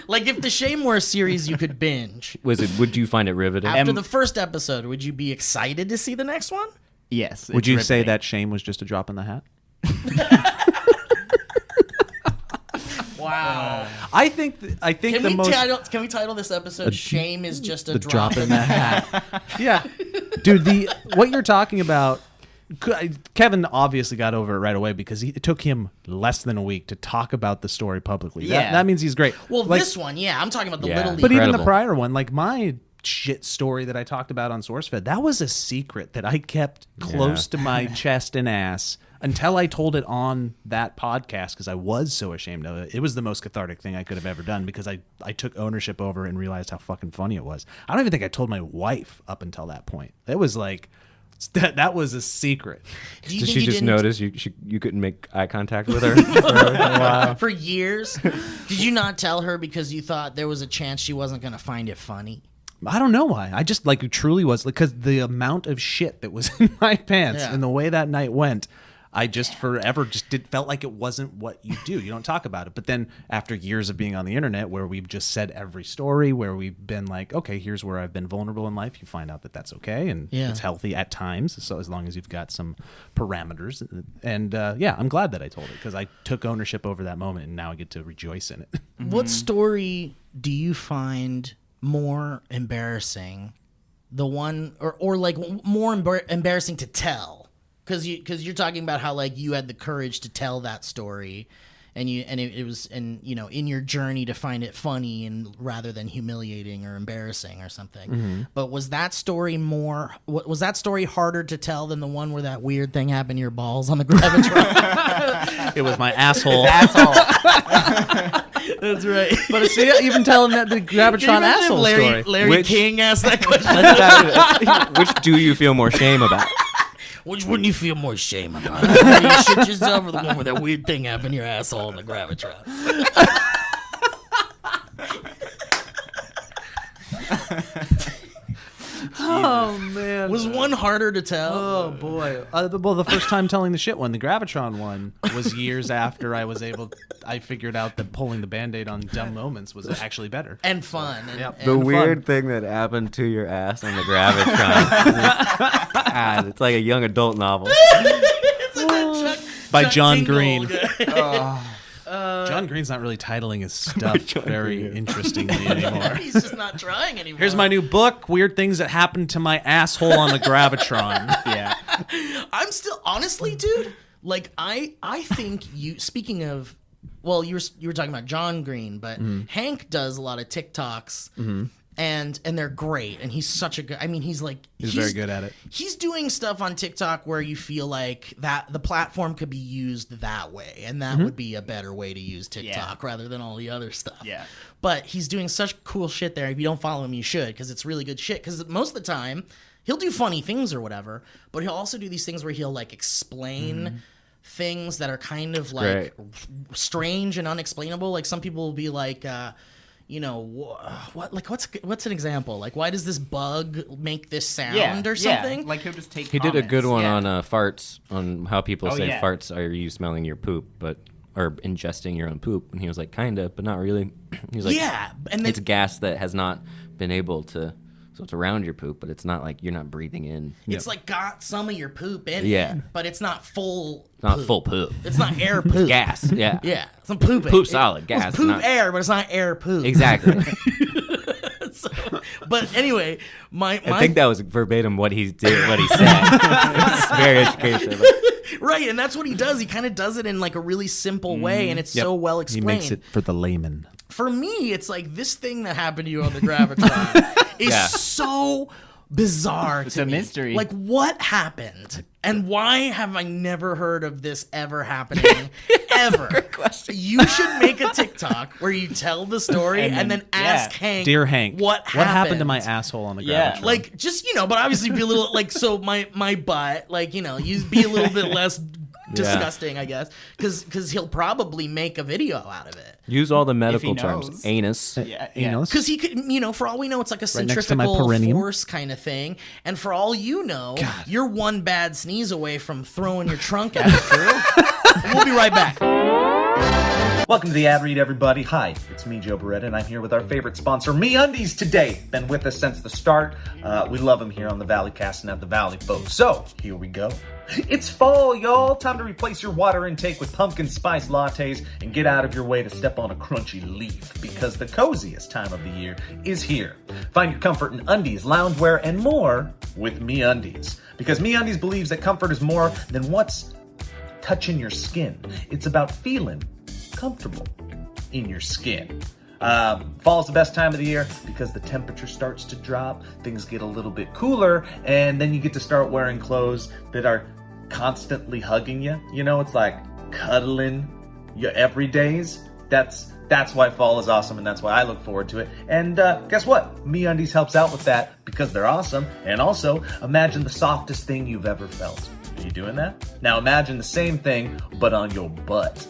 Like if the shame were a series you could binge, Would you find it riveting? after the first episode, would you be excited to see the next one? Yes. Would it's you say riveting. that shame was just a drop in the hat? Wow. I think Can the we, most can we title this episode "Shame is just a the drop in the hat. Yeah, dude. What you're talking about, Kevin obviously got over it right away because it took him less than a week to talk about the story publicly. Yeah. That means he's great. Well, Like, this one, yeah, I'm talking about the Yeah. Little League. but even the Incredible. prior one, like my shit story that I talked about on SourceFed, that was a secret that I kept close to my chest and ass until I told it on that podcast because I was so ashamed of it. It was the most cathartic thing I could have ever done because I took ownership over and realized how fucking funny it was. I don't even think I told my wife up until that point. It was like that was a secret. Do you Did think she you just didn't- notice you couldn't make eye contact with her for a while? for years? Did you not tell her because you thought there was a chance she wasn't going to find it funny? I don't know why. I just like truly was because the amount of shit that was in my pants Yeah. and the way that night went, I just forever just felt like it wasn't what you do. You don't talk about it. But then after years of being on the internet where we've just said every story, where we've been like, okay, here's where I've been vulnerable in life, you find out that that's okay and Yeah. it's healthy at times. So as long as you've got some parameters. And yeah, I'm glad that I told it because I took ownership over that moment and now I get to rejoice in it. What story do you find more embarrassing? The one or like more embarrassing to tell? Because you're talking about how like you had the courage to tell that story and it was in your journey to find it funny and rather than humiliating or embarrassing or something. But was that story harder to tell than the one where that weird thing happened to your balls on the Gravitron? It was my asshole. That's right. But see, even telling that the Gravitron asshole story. Larry King asked that question. Which do you feel more shame about? Which one do you feel more shame about? You shit yourself or the one where that weird thing happened to your asshole on the Gravitron? Oh man, Was one harder to tell? oh boy. Well, the first time telling the shit one, the Gravitron one, was years after I figured out that pulling the Band-Aid on dumb moments was actually better. And fun. And, Yep. and The fun. weird thing that happened to your ass on the Gravitron. God, it's like a young adult novel. By Chuck John Tingle Green. guy. John Green's not really titling his stuff very interestingly anymore. He's just not trying anymore. Here's my new book, Weird Things That Happened to My Asshole on the Gravitron. Yeah. I'm still honestly, dude. Like I think you. Speaking of, well, you were talking about John Green, but Hank does a lot of TikToks, and they're great. And he's such a good. I mean, he's very good at it. He's doing stuff on TikTok where you feel like that the platform could be used that way, and that would be a better way to use TikTok rather than all the other stuff. Yeah. But he's doing such cool shit there. If you don't follow him, you should, because it's really good shit. Because most of the time, he'll do funny things or whatever, but he'll also do these things where he'll like explain things that are kind of like strange and unexplainable. Like some people will be like, what's an example? Like, why does this bug make this sound or something? Like he'll just take. He did a good comments. one on farts, on how people say yeah. farts are you smelling your poop, or ingesting your own poop. And he was like, kinda, but not really. He was like, Yeah, and then it's gas that has not been able to, so it's around your poop, but it's not like you're not breathing in. it's like got some of your poop in Yeah. it, but it's not full. Not poop. full poop. It's not air poop. Gas, yeah. Yeah, some poop. Poop solid, gas, It's poop not- air, but it's not air poop. Exactly. So, but anyway, I think that was verbatim what he did, what he said. It's very educational. right, and that's what he does. He kind of does it in like a really simple way, and it's so well He explained. makes it for the layman. For me, it's like this thing that happened to you on the Gravitron is Yeah. so bizarre to a me. mystery. Like, what happened? And why have I never heard of this ever happening? Ever. Great question. You should make a TikTok where you tell the story and then ask Hank, Dear Hank, what happened to my asshole on the Yeah. Gravitron? Like, just, but obviously be a little, like, so my butt, like, you be a little bit less disgusting, I guess, because he'll probably make a video out of it. Use all the medical knows. terms. Anus. Yeah. Anus? Because he could, for all we know, it's like a Right next to my centrifugal perineum. force kind of thing. And for all you know, you're one bad sneeze away from throwing your trunk at it. And we'll be right back. Welcome to the ad read, everybody. Hi, it's me, Joe Beretta, and I'm here with our favorite sponsor, MeUndies, today. Been with us since the start. We love them here on the Valleycast and at the Valley, folks. So, here we go. It's fall, y'all. Time to replace your water intake with pumpkin spice lattes and get out of your way to step on a crunchy leaf, because the coziest time of the year is here. Find your comfort in undies, loungewear, and more with MeUndies. Because MeUndies believes that comfort is more than what's touching your skin. It's about feeling comfortable in your skin. Fall is the best time of the year because the temperature starts to drop, things get a little bit cooler, and then you get to start wearing clothes that are constantly hugging you. It's like cuddling your everydays. That's why fall is awesome, and that's why I look forward to it. And guess what? MeUndies helps out with that because they're awesome. And also, imagine the softest thing you've ever felt. Are you doing that? Now imagine the same thing, but on your butt.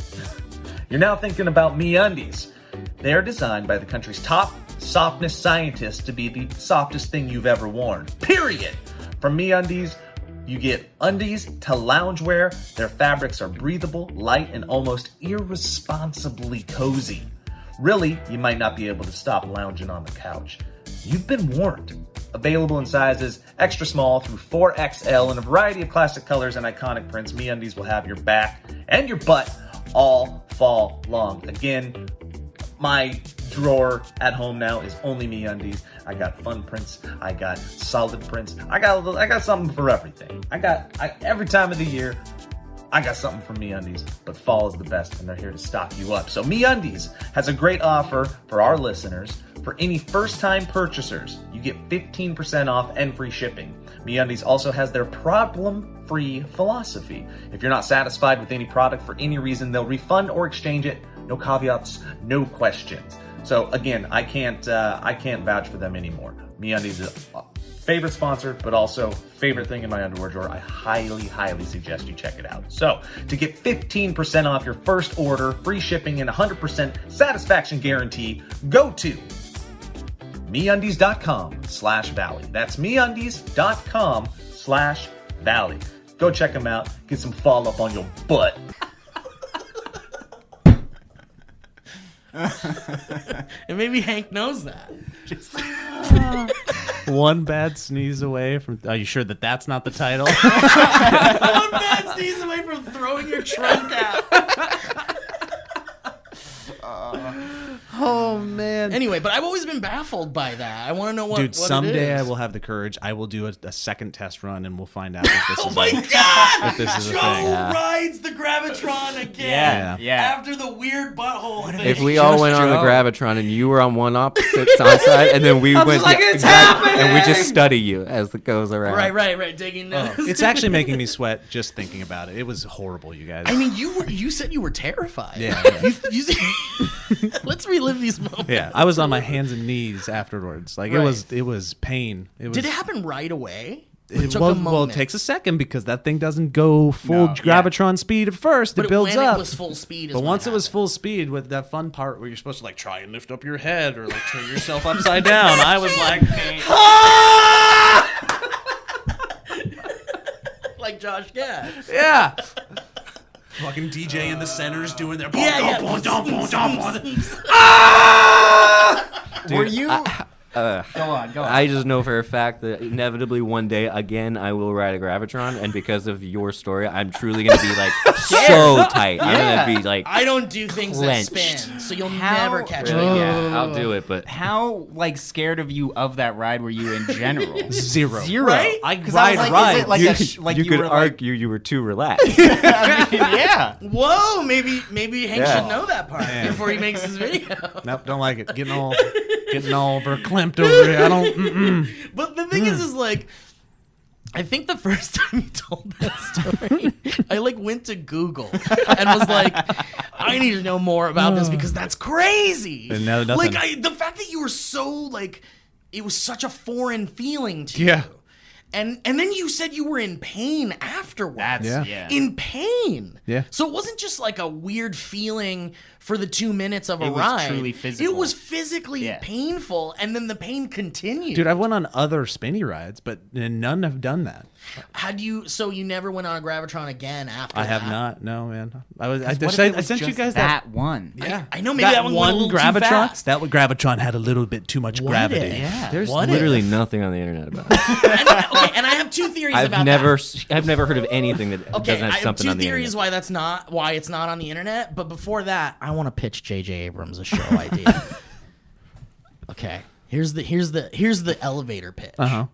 You're now thinking about MeUndies. They're designed by the country's top softness scientists to be the softest thing you've ever worn. Period. From MeUndies, you get undies to loungewear. Their fabrics are breathable, light, and almost irresponsibly cozy. Really, you might not be able to stop lounging on the couch. You've been warned. Available in sizes extra small through 4XL in a variety of classic colors and iconic prints, MeUndies will have your back and your butt all fall long. Again, my drawer at home now is only MeUndies. I got fun prints. I got solid prints. I got something for everything. I every time of the year, I got something from MeUndies, but fall is the best and they're here to stock you up. So MeUndies has a great offer for our listeners. For any first-time purchasers, you get 15% off and free shipping. MeUndies also has their problem-free philosophy. If you're not satisfied with any product for any reason, they'll refund or exchange it. No caveats, no questions. So again, I can't vouch for them anymore. MeUndies is a favorite sponsor, but also favorite thing in my underwear drawer. I highly suggest you check it out. So to get 15% off your first order, free shipping, and 100% satisfaction guarantee, go to MeUndies.com/Valley. That's MeUndies.com/Valley. Go check them out. Get some fall up on your butt. And maybe Hank knows that. One bad sneeze away from. Are you sure that that's not the title? One bad sneeze away from throwing your trunk out. Oh man. Anyway, but I've always been baffled by that. I want to know what. Dude, what someday it I is. will have the courage. I will do a second test run, and we'll find out if this Oh is. my a, God! if this is a Joe thing. rides the Gravitron again. Yeah. After the weird butthole thing. If we all went on the Joe. Gravitron and you were on one opposite side, and then we went, like, "It's and we just study you as it goes around. Right, digging nose. It's actually making me sweat just thinking about it. It was horrible, you guys. I mean, you said you were terrified. Yeah. You said, let's relive these moments. Yeah, I was on my hands and knees afterwards. Like Right. it was pain. It was. Did it happen right away? It, took well, a moment. well, it takes a second because that thing doesn't go full No, Gravitron speed at first. But it builds when up. it was full speed. Is But when once it was happened. full speed with that fun part where you're supposed to like try and lift up your head or like turn yourself upside down, I was like, like Josh Gad. yeah. Fucking DJ in the center's doing their Yeah. Were you? Go on. I just know for a fact that inevitably one day again I will ride a Gravitron, and because of your story, I'm truly gonna be like so tight. I'm gonna be like, I don't do things Clenched. that spin, so you'll How- never catch really, me. yeah, I'll do it, but How scared of you of that ride were you in general? Zero. Right? I 'Cause I was ride like, is it rides. like you, a like you you could were argue you were too relaxed. I mean, yeah. Whoa, maybe Hank Yeah. should know that part before he makes his video. Nope, don't like it. Getting all verklempt over here. I don't. But the thing is like, I think the first time you told that story, I like went to Google and was like, I need to know more about this because that's crazy. And no, nothing. Like the fact that you were so like, it was such a foreign feeling to Yeah. you. And then you said you were in pain afterwards. That's Yeah. yeah. In pain. Yeah. So it wasn't just like a weird feeling for the 2 minutes of a It was ride. truly physical. It was physically Yeah. painful, and then the pain continued. Dude, I went on other spinny rides, but none have done that. So you never went on a Gravitron again after I have that? not. No, man. I What if it I was sent you just guys that. that one. Yeah, I know maybe that one went a little too Gravitron. fast. That Gravitron had a little bit too much What gravity. if? Yeah. There's What literally if? nothing on the internet about it. And I have two theories about I've never heard of anything that that. Okay, doesn't I have have something two on the theories internet. why it's not on the internet. But before that, I want to pitch J.J. Abrams a show idea. Okay, here's the elevator pitch. The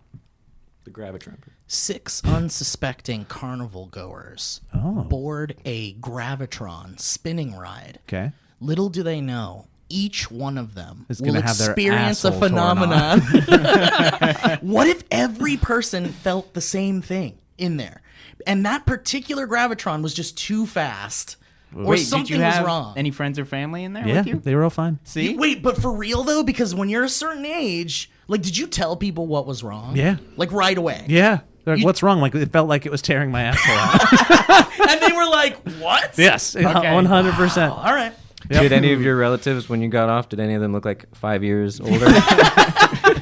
Gravitron. 6 unsuspecting carnival goers board a Gravitron spinning ride. Okay. Little do they know, each one of them Is will gonna have their experience a asshole torn off. phenomenon. What if every person felt the same thing in there? And that particular Gravitron was just too fast. Or Wait, something did you have was wrong. any friends or family in there Yeah, with you? they were all fine. See? Wait, but for real though? Because when you're a certain age, like, did you tell people what was wrong? Yeah. Like right away? Yeah. They're like, what's wrong? Like it felt like it was tearing my asshole out. And they were like, what? Yes, 100%. All right. Did any of your relatives, when you got off, did any of them look like 5 years older?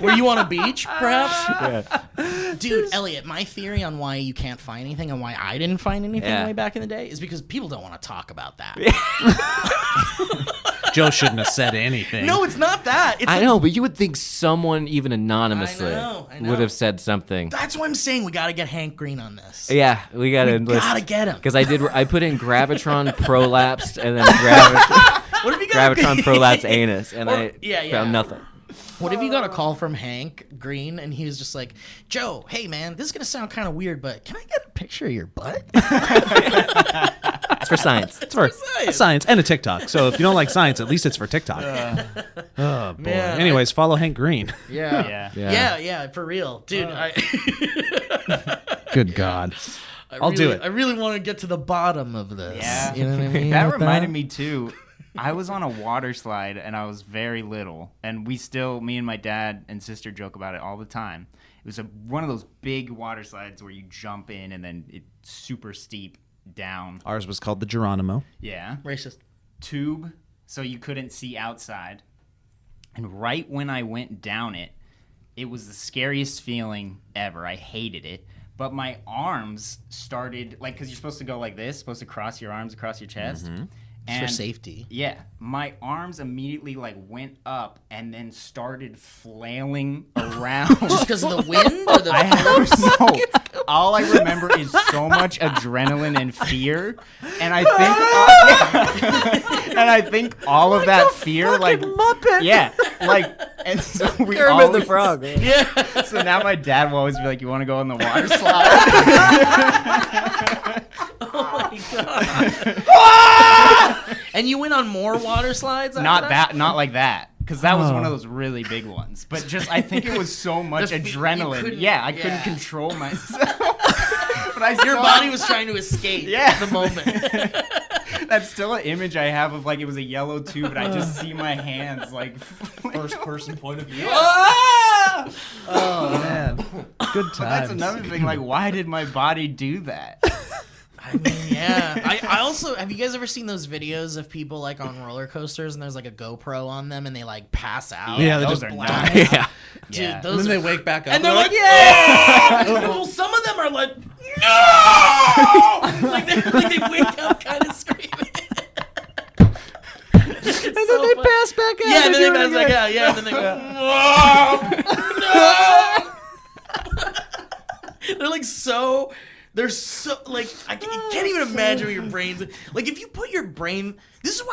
Were you on a beach, perhaps? Yeah. Dude, Elliot, my theory on why you can't find anything and why I didn't find anything Yeah. way back in the day is because people don't want to talk about that. Joe shouldn't have said anything. No, it's not that. It's I like- know, but you would think someone, even anonymously, I know. would have said something. That's why I'm saying we got to get Hank Green on this. Yeah, we gotta. Gotta get him. Because I put in Gravitron prolapsed and then Gravitron, What if you got Gravitron prolapsed anus, and I yeah. found nothing. What if you got a call from Hank Green and he was just like, Joe, hey man, this is gonna sound kind of weird, but can I get a picture picture of your butt? It's for science. It's for science and a TikTok. So if you don't like science, at least it's for TikTok. Oh boy. Man, Anyways, follow Hank Green. Yeah, for real, dude. Good God. I'll do it. I really want to get to the bottom of this. Yeah. You know what I mean? That with reminded me too. I was on a water slide and I was very little, and me and my dad and sister joke about it all the time. It was one of those big water slides where you jump in and then it's super steep down. Ours was called the Geronimo. Yeah. Racist. Tube, so you couldn't see outside. And right when I went down it, it was the scariest feeling ever. I hated it. But my arms started, like, because you're supposed to go like this, supposed to cross your arms across your chest. Mm-hmm. And for safety. Yeah. My arms immediately, like, went up and then started flailing around. Just because of the wind? Or the all I remember is so much adrenaline and fear. And I think, and I think all of that fear, like, Muppet. yeah, like, and so we Kermit always, the Frog. Man. Yeah. So now my dad will always be like, "You want to go on the water slide?" Oh my god. And you went on more water slides after Not like that. Because that was one of those really big ones. But just, I think it was so much adrenaline. Yeah, I couldn't control myself. But your body was trying to escape at the moment. That's still an image I have of, like, it was a yellow tube, and I just see my hands, like, First person point of view. Ah! Oh man. Good times. That's another thing. Like, why did my body do that? I mean, yeah. I also, have you guys ever seen those videos of people, like, on roller coasters and there's, like, a GoPro on them and they, like, pass out? Yeah, they those just are black. nuts. Yeah. Dude, Yeah. those And then are, they wake back up. and they're like, yeah! Well, some of them are like, no! like they wake up kind of screaming. and then they pass back out. Yeah, and then they pass back out. Yeah, and then they go, whoa! No! They're so, like, I can't even imagine what your brain's, like, if you put your brain, this is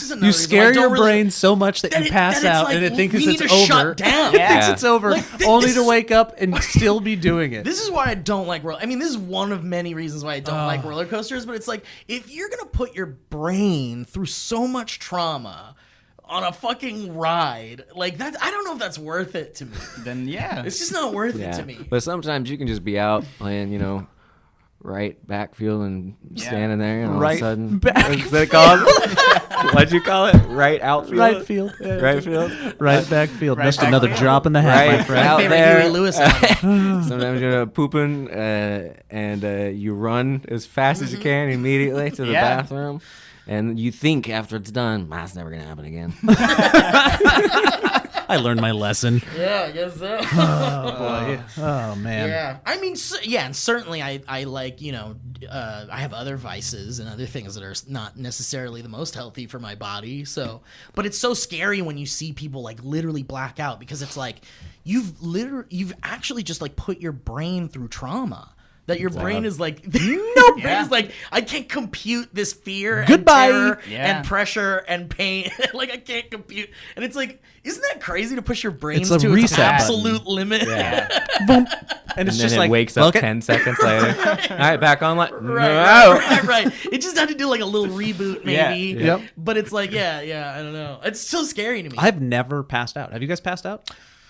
another You reason why scare I don't your really, brain so much that you pass it's out like, and it thinks we it's need to over. shut down. It thinks it's over, Like, only this to is- wake up and still be doing it. This is why I don't like roller. I mean, this is one of many reasons why I don't like roller coasters. But it's like, if you're gonna put your brain through so much trauma on a fucking ride, like that, I don't know if that's worth it to me. Then, yeah. It's just not worth it Yeah. to me. But sometimes you can just be out playing, right backfield and standing there, and all Right of a sudden, backfield. what's it called? What'd you call it? Right outfield? Right field. Yeah. Right field? Right backfield. Right Just back another field. drop in the hat, my Right friend. out Favorite there. Huey Lewis album. Sometimes you're pooping, and you run as fast as you can immediately to the Yeah. bathroom. And you think after it's done, that's never going to happen again. I learned my lesson. Yeah, I guess so. Oh boy. Oh man. Yeah, I mean, and certainly I like, I have other vices and other things that are not necessarily the most healthy for my body. So, but it's so scary when you see people like literally black out, because it's like you've actually just like put your brain through trauma. That your brain is like, no brain is like, I can't compute this fear Goodbye. and terror Yeah. and pressure and pain. Like, I can't compute. And it's like, isn't that crazy to push your brains It's a to its reset button. absolute limit? Yeah. Boom. And And it's then just it like wakes up okay. 10 seconds later. All right, back on. Like, no. Right. It just had to do like a little reboot, maybe. Yeah. Yep. But it's like, yeah, I don't know. It's so scary to me. I've never passed out. Have you guys passed out?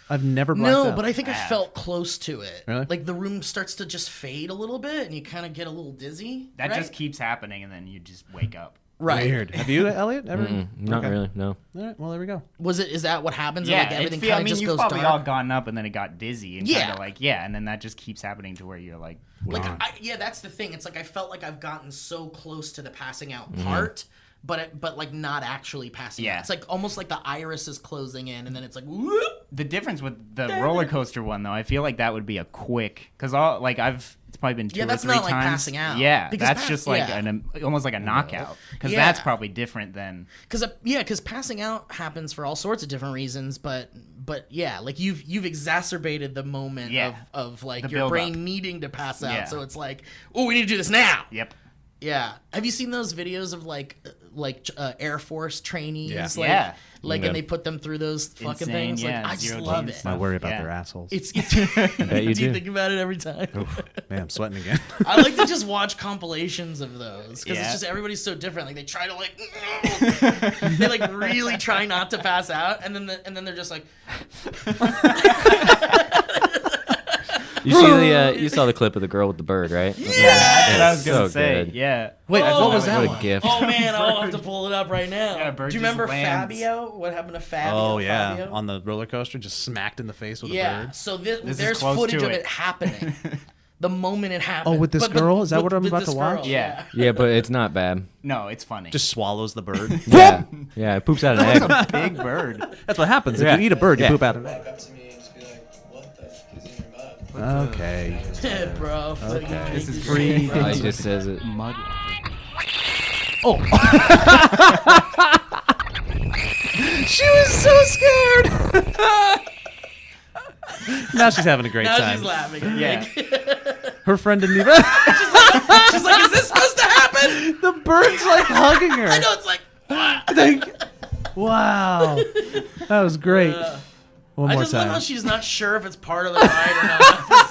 I've never blacked No, out. but I think I felt close to it. Really? Like the room starts to just fade a little bit, and you kind of get a little dizzy. That right? just keeps happening, and then you just wake up. right. Weird. Have you, Elliot? Ever? Not Okay. really, no. All right. Well, there we go. Is that what happens? Yeah, Like everything I kind of mean, just you've goes probably dark. all gotten up, and then it got dizzy, and Yeah. kind of like, and then that just keeps happening to where you're like, Like, that's the thing. It's like I felt like I've gotten so close to the passing out Mm-hmm. part, but like not actually passing Yeah. out. It's like almost like the iris is closing in, and then it's like whoop. the difference with the roller coaster one, though, I feel like that would be a quick, because it's probably been 2 or 3 that's times. not like passing out. Yeah, Because that's just like almost like a knockout, because Yeah. that's probably different than. Because passing out happens for all sorts of different reasons, but yeah, like you've exacerbated the moment of like The your build brain up. needing to pass out. Yeah. So it's like, oh, we need to do this now. Yep. Yeah. Have you seen those videos of like Air Force trainees. Yeah. Yeah. And they put them through those fucking Insane, things. yeah, I just zero love G it. stuff. I worry about Yeah. their assholes. It's bet you do you do. think about it every time? Man, I'm sweating again. I like to just watch compilations of those because Yeah. it's just everybody's so different. Like they try to they like really try not to pass out, and then they're just like, You saw the clip of the girl with the bird, right? Yeah, that's what I was So gonna say. good. Yeah. Wait, what was that What one? a gift. oh man, I'll have to pull it up right now. Yeah, bird Do you just remember lands. Fabio? What happened to Fabio? Oh yeah, Fabio? on the roller coaster, just smacked in the face with a Yeah, bird. so This is there's close footage to of it. it happening. The moment it happened. Oh, with this girl? Is that what I'm about this to watch? girl, Yeah. Yeah, but it's not bad. No, it's funny. Just swallows the bird. Yeah, yeah, it poops out an egg. a big bird. That's what happens. Yeah. If you eat a bird, you Yeah. poop out an egg. Up to me and just be like, what the f is in your mouth? Okay. Bro. Okay. This is free. Oh, he just says it. Mud. She was so scared. Now she's having a great Now time. she's laughing. Yeah. Her friend didn't even. She's like, is this supposed to happen? The bird's like hugging her. I know it's like, Wow. That was great. One I more just love how time. she's not sure if it's part of the ride or not for a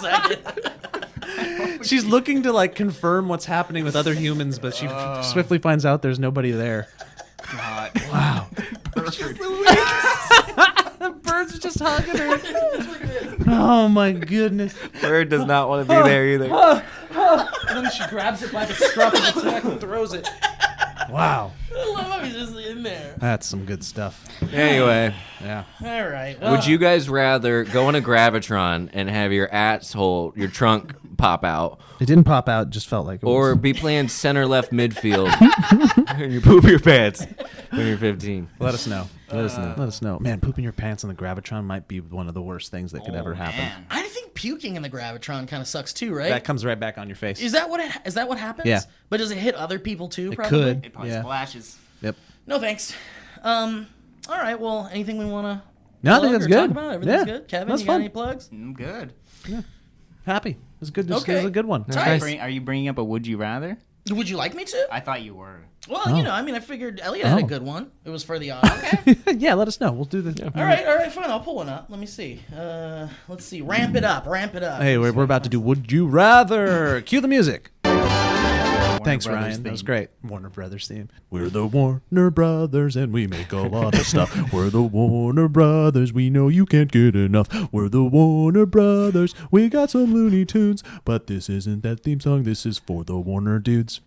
second. She's looking to like confirm what's happening with other humans, but she swiftly finds out there's nobody there. God. Wow. Perfect. The birds are just hugging her. Oh my goodness. Bird does not want to be there either. And then she grabs it by the scruff of its neck and throws it. Wow. I love how he's just in there. That's some good stuff. Anyway, Yeah. All right. would you guys rather go in a Gravitron and have your asshole, your trunk pop out, It didn't pop out, just felt like it or was. be playing center left midfield and you poop your pants when you're 15? Let us know. Let us know. Let us know. Man, pooping your pants on the Gravitron might be one of the worst things that could ever happen. Man. I think puking in the Gravitron kind of sucks too, right? That comes right back on your face. Is that what happens? Yeah. But does it hit other people too? It Probably? could. It probably Yeah. splashes. Yep. No thanks. All right. Well, anything we want to? No, I think that's Talk good. about? Everything's Yeah. good. Kevin, That's you got fun. any plugs? I'm good. Happy. It was good. This Okay. was a good one. Nice. Are you bringing up a would you rather? Would you like me to? I thought you were. Well, Oh. you know, I mean, I figured Elliot had a Oh. good one. It was for the audience. Yeah, let us know. We'll do the. All right, fine. I'll pull one up. Let me see. Let's see. Ramp it up. Hey, we're about to do Would You Rather. Cue the music. Thanks, Brothers Ryan. That was theme. great. Warner Brothers theme. We're the Warner Brothers, and we make a lot of stuff. We're the Warner Brothers. We know you can't get enough. We're the Warner Brothers. We got some Looney Tunes, but this isn't that theme song. This is for the Warner dudes.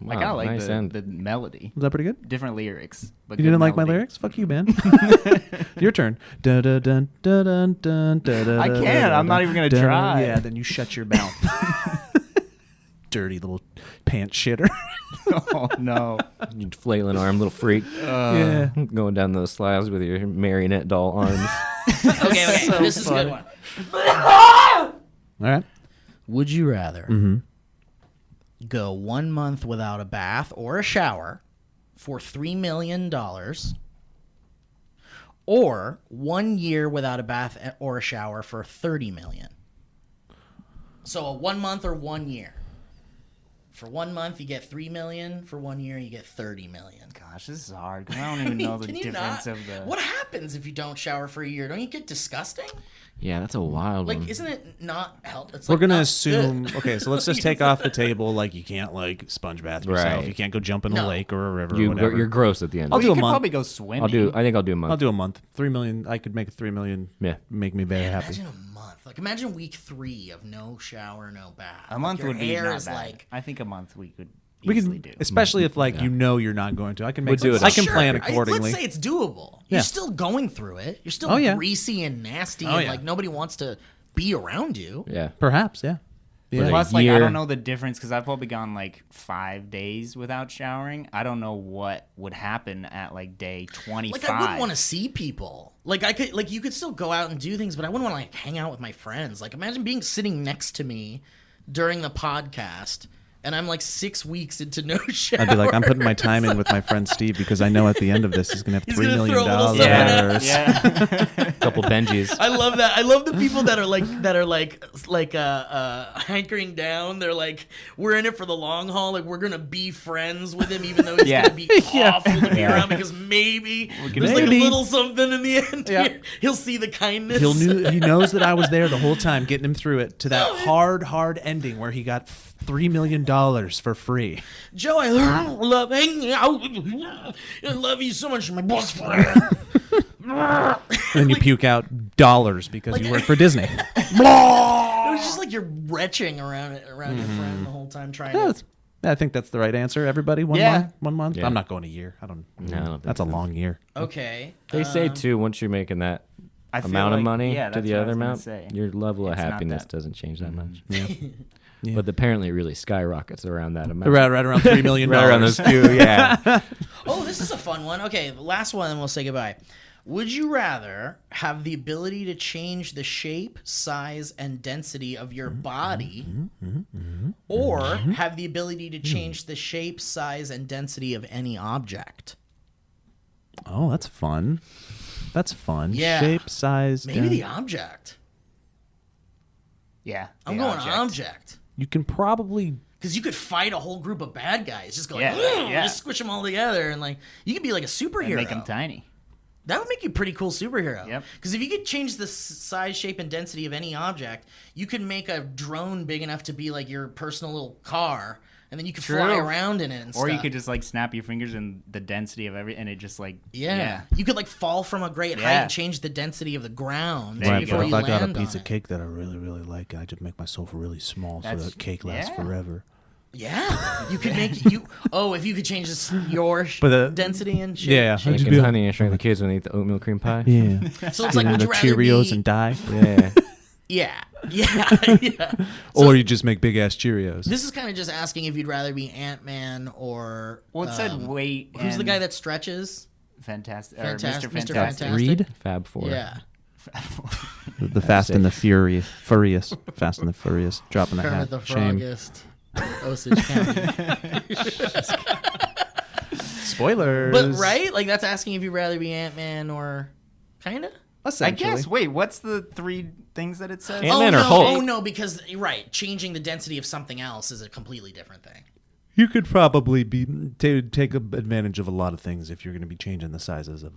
I kind of like nice the, end. the melody. Was that pretty good? Different lyrics. But You good didn't like my melody. lyrics? Fuck you, man. Your turn. Dun, dun, dun, dun, dun, dun, dun, I dun, can't. dun, I'm not dun, even gonna dun. try. Yeah, then you shut your mouth. Dirty little pants shitter. Oh no. You flailing arm, little freak. Yeah. Going down those slides with your marionette doll arms. Okay. This is a good one. All right. Would you rather go 1 month without a bath or a shower for $3 million, or 1 year without a bath or a shower for $30 million? So a 1 month or 1 year. For 1 month, you get $3 million. For 1 year, you get $30 million. Gosh, this is hard because I don't even know the Can you difference not? of the. What happens if you don't shower for a year? Don't you get disgusting? Yeah, that's a wild Like, one. isn't it not health? It's We're like gonna not assume. good. Okay, so let's just take off the table. Like you can't like sponge bath yourself. Right. You can't go jump in a No. lake or a river. or whatever. You're gross at the end. I'll Well, do you a could month. probably go swimming. I think I'll do a month. I'll do a month. 3 million. I could make 3 million. Yeah. Make me very happy. Imagine a month. Like, imagine week 3 of no shower, no bath. A month Your would be hair not is bad. like. I think a month we could We easily can, do. especially if like you know you're not going to. I can make. We'll do it. I can Sure. plan I- accordingly. Let's say it's doable. Yeah. You're still going through it. You're still Oh, yeah. greasy and nasty, Oh, and yeah. like nobody wants to be around you. Yeah. Perhaps, yeah. Yeah. Plus, like, I year. don't know the difference because I've probably gone like 5 days without showering. I don't know what would happen at like day 25. Like I wouldn't want to see people. Like I could, like you could still go out and do things, but I wouldn't want to like hang out with my friends. Like imagine being sitting next to me during the podcast, and I'm like 6 weeks into no shower. I'd be like, I'm putting my time in with my friend Steve because I know at the end of this he's gonna have He's $3 gonna million. throw a little something Yeah. Couple Benjis. I love that. I love the people that are hankering down. They're like, we're in it for the long haul. Like, we're gonna be friends with him, even though he's gonna be awful to be around, because maybe there's like a little something in the end. Yeah. He'll see the kindness. He knows that I was there the whole time, getting him through it to that hard ending where he got $3 million for free. Joe, I love hanging out with you. I love you so much, my best friend. And then you puke out dollars because you work for Disney. It was just like you're retching around your friend the whole time trying to. I think that's the right answer. Everybody, 1 Yeah. month. 1 month. Yeah. I'm not going a year. I don't. No, I don't think That's a so. long year. Okay. They say too, once you're making that I feel amount of like- money yeah, to that's the what I other was gonna amount, say. your level of It's not happiness that- doesn't change that much. Yeah. But apparently it really skyrockets around that amount. Right around $3 million. Right around those few, yeah. Oh, this is a fun one. Okay, the last one, and we'll say goodbye. Would you rather have the ability to change the shape, size, and density of your body, or have the ability to change the shape, size, and density of any object? Oh, that's fun. That's fun. Yeah. Shape, size. Maybe the object. Yeah. I'm the going object. You can probably. Because you could fight a whole group of bad guys. Just go, Yeah. just squish them all together. And like, you could be like a superhero. And make them tiny. That would make you a pretty cool superhero. Yep. Because if you could change the size, shape, and density of any object, you could make a drone big enough to be like your personal little car, and then you could fly True. around in it and Or you stuff. could just like snap your fingers and the density of and it just like Yeah. You could like fall from a great height Yeah. and change the density of the ground There you before go. you If I got a land piece on of it. cake that I really, really like, I just make myself really small so That's- that cake lasts yeah. forever. Yeah. You could make you. Oh, if you could change your density and shape. Yeah. Like in Honey, I Shrunk the Kids when they eat the oatmeal cream pie. Yeah. So it's like, would the you rather Cheerios be? and die. Yeah. Yeah. Yeah. Or you just make big ass Cheerios. This is kind of just asking if you'd rather be Ant-Man or. Well, it said weight. Who's the and guy that stretches? Fantastic? Fantastic, Mr. Mr. Fantastic. Fantastic. Reed? Fab Four. Yeah. The Fast and the Furious. Fast and the Furious. Dropping the Kermit hat. the Shame. Frogist. Osage County. Spoilers. But right, like that's asking if you'd rather be Ant-Man or kinda. I guess. Wait, what's the three things that it says? Ant-Man oh, or no, Hulk? Oh no, because right, changing the density of something else is a completely different thing. You could probably take advantage of a lot of things if you're going to be changing the sizes of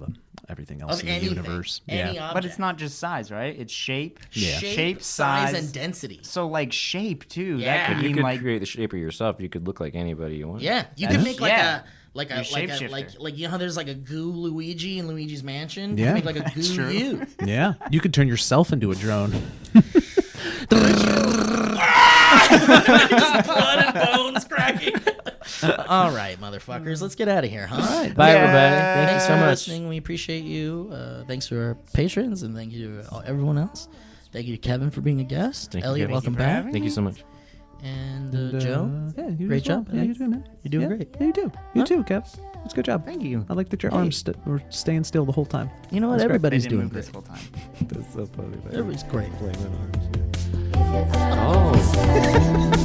everything else Of in anything, the universe. any Yeah. object. But it's not just size, right? It's shape. Yeah. shape, size, and density. So like shape too. Yeah. That could You mean could like create the shape of yourself. You could look like anybody you want. Yeah, you could make like Yeah. like Your a shapeshifter. like you know how there's like a goo Luigi in Luigi's Mansion. You Yeah. could make like a goo true. you. Yeah. You could turn yourself into a drone. Blood and bones cracking. All right, motherfuckers, let's get out of here, huh? All right. Bye, everybody. Thank you Thanks so for much. listening. We appreciate you. Thanks to our patrons, and thank you to everyone else. Thank you to Kevin for being a guest. Thank you, Elliot, Kevin. welcome Thank you for back. having Thank you so much. And Joe, Yeah, you great as well. job. Yeah, you do, man. You're doing Yeah. great. Yeah, you do. You too, Kev. It's a good job. Thank you. I like that your Hey. arms were staying still the whole time. You know what? That's great. they Everybody's didn't doing move great. this whole time. That's so funny. Everybody's great. Oh.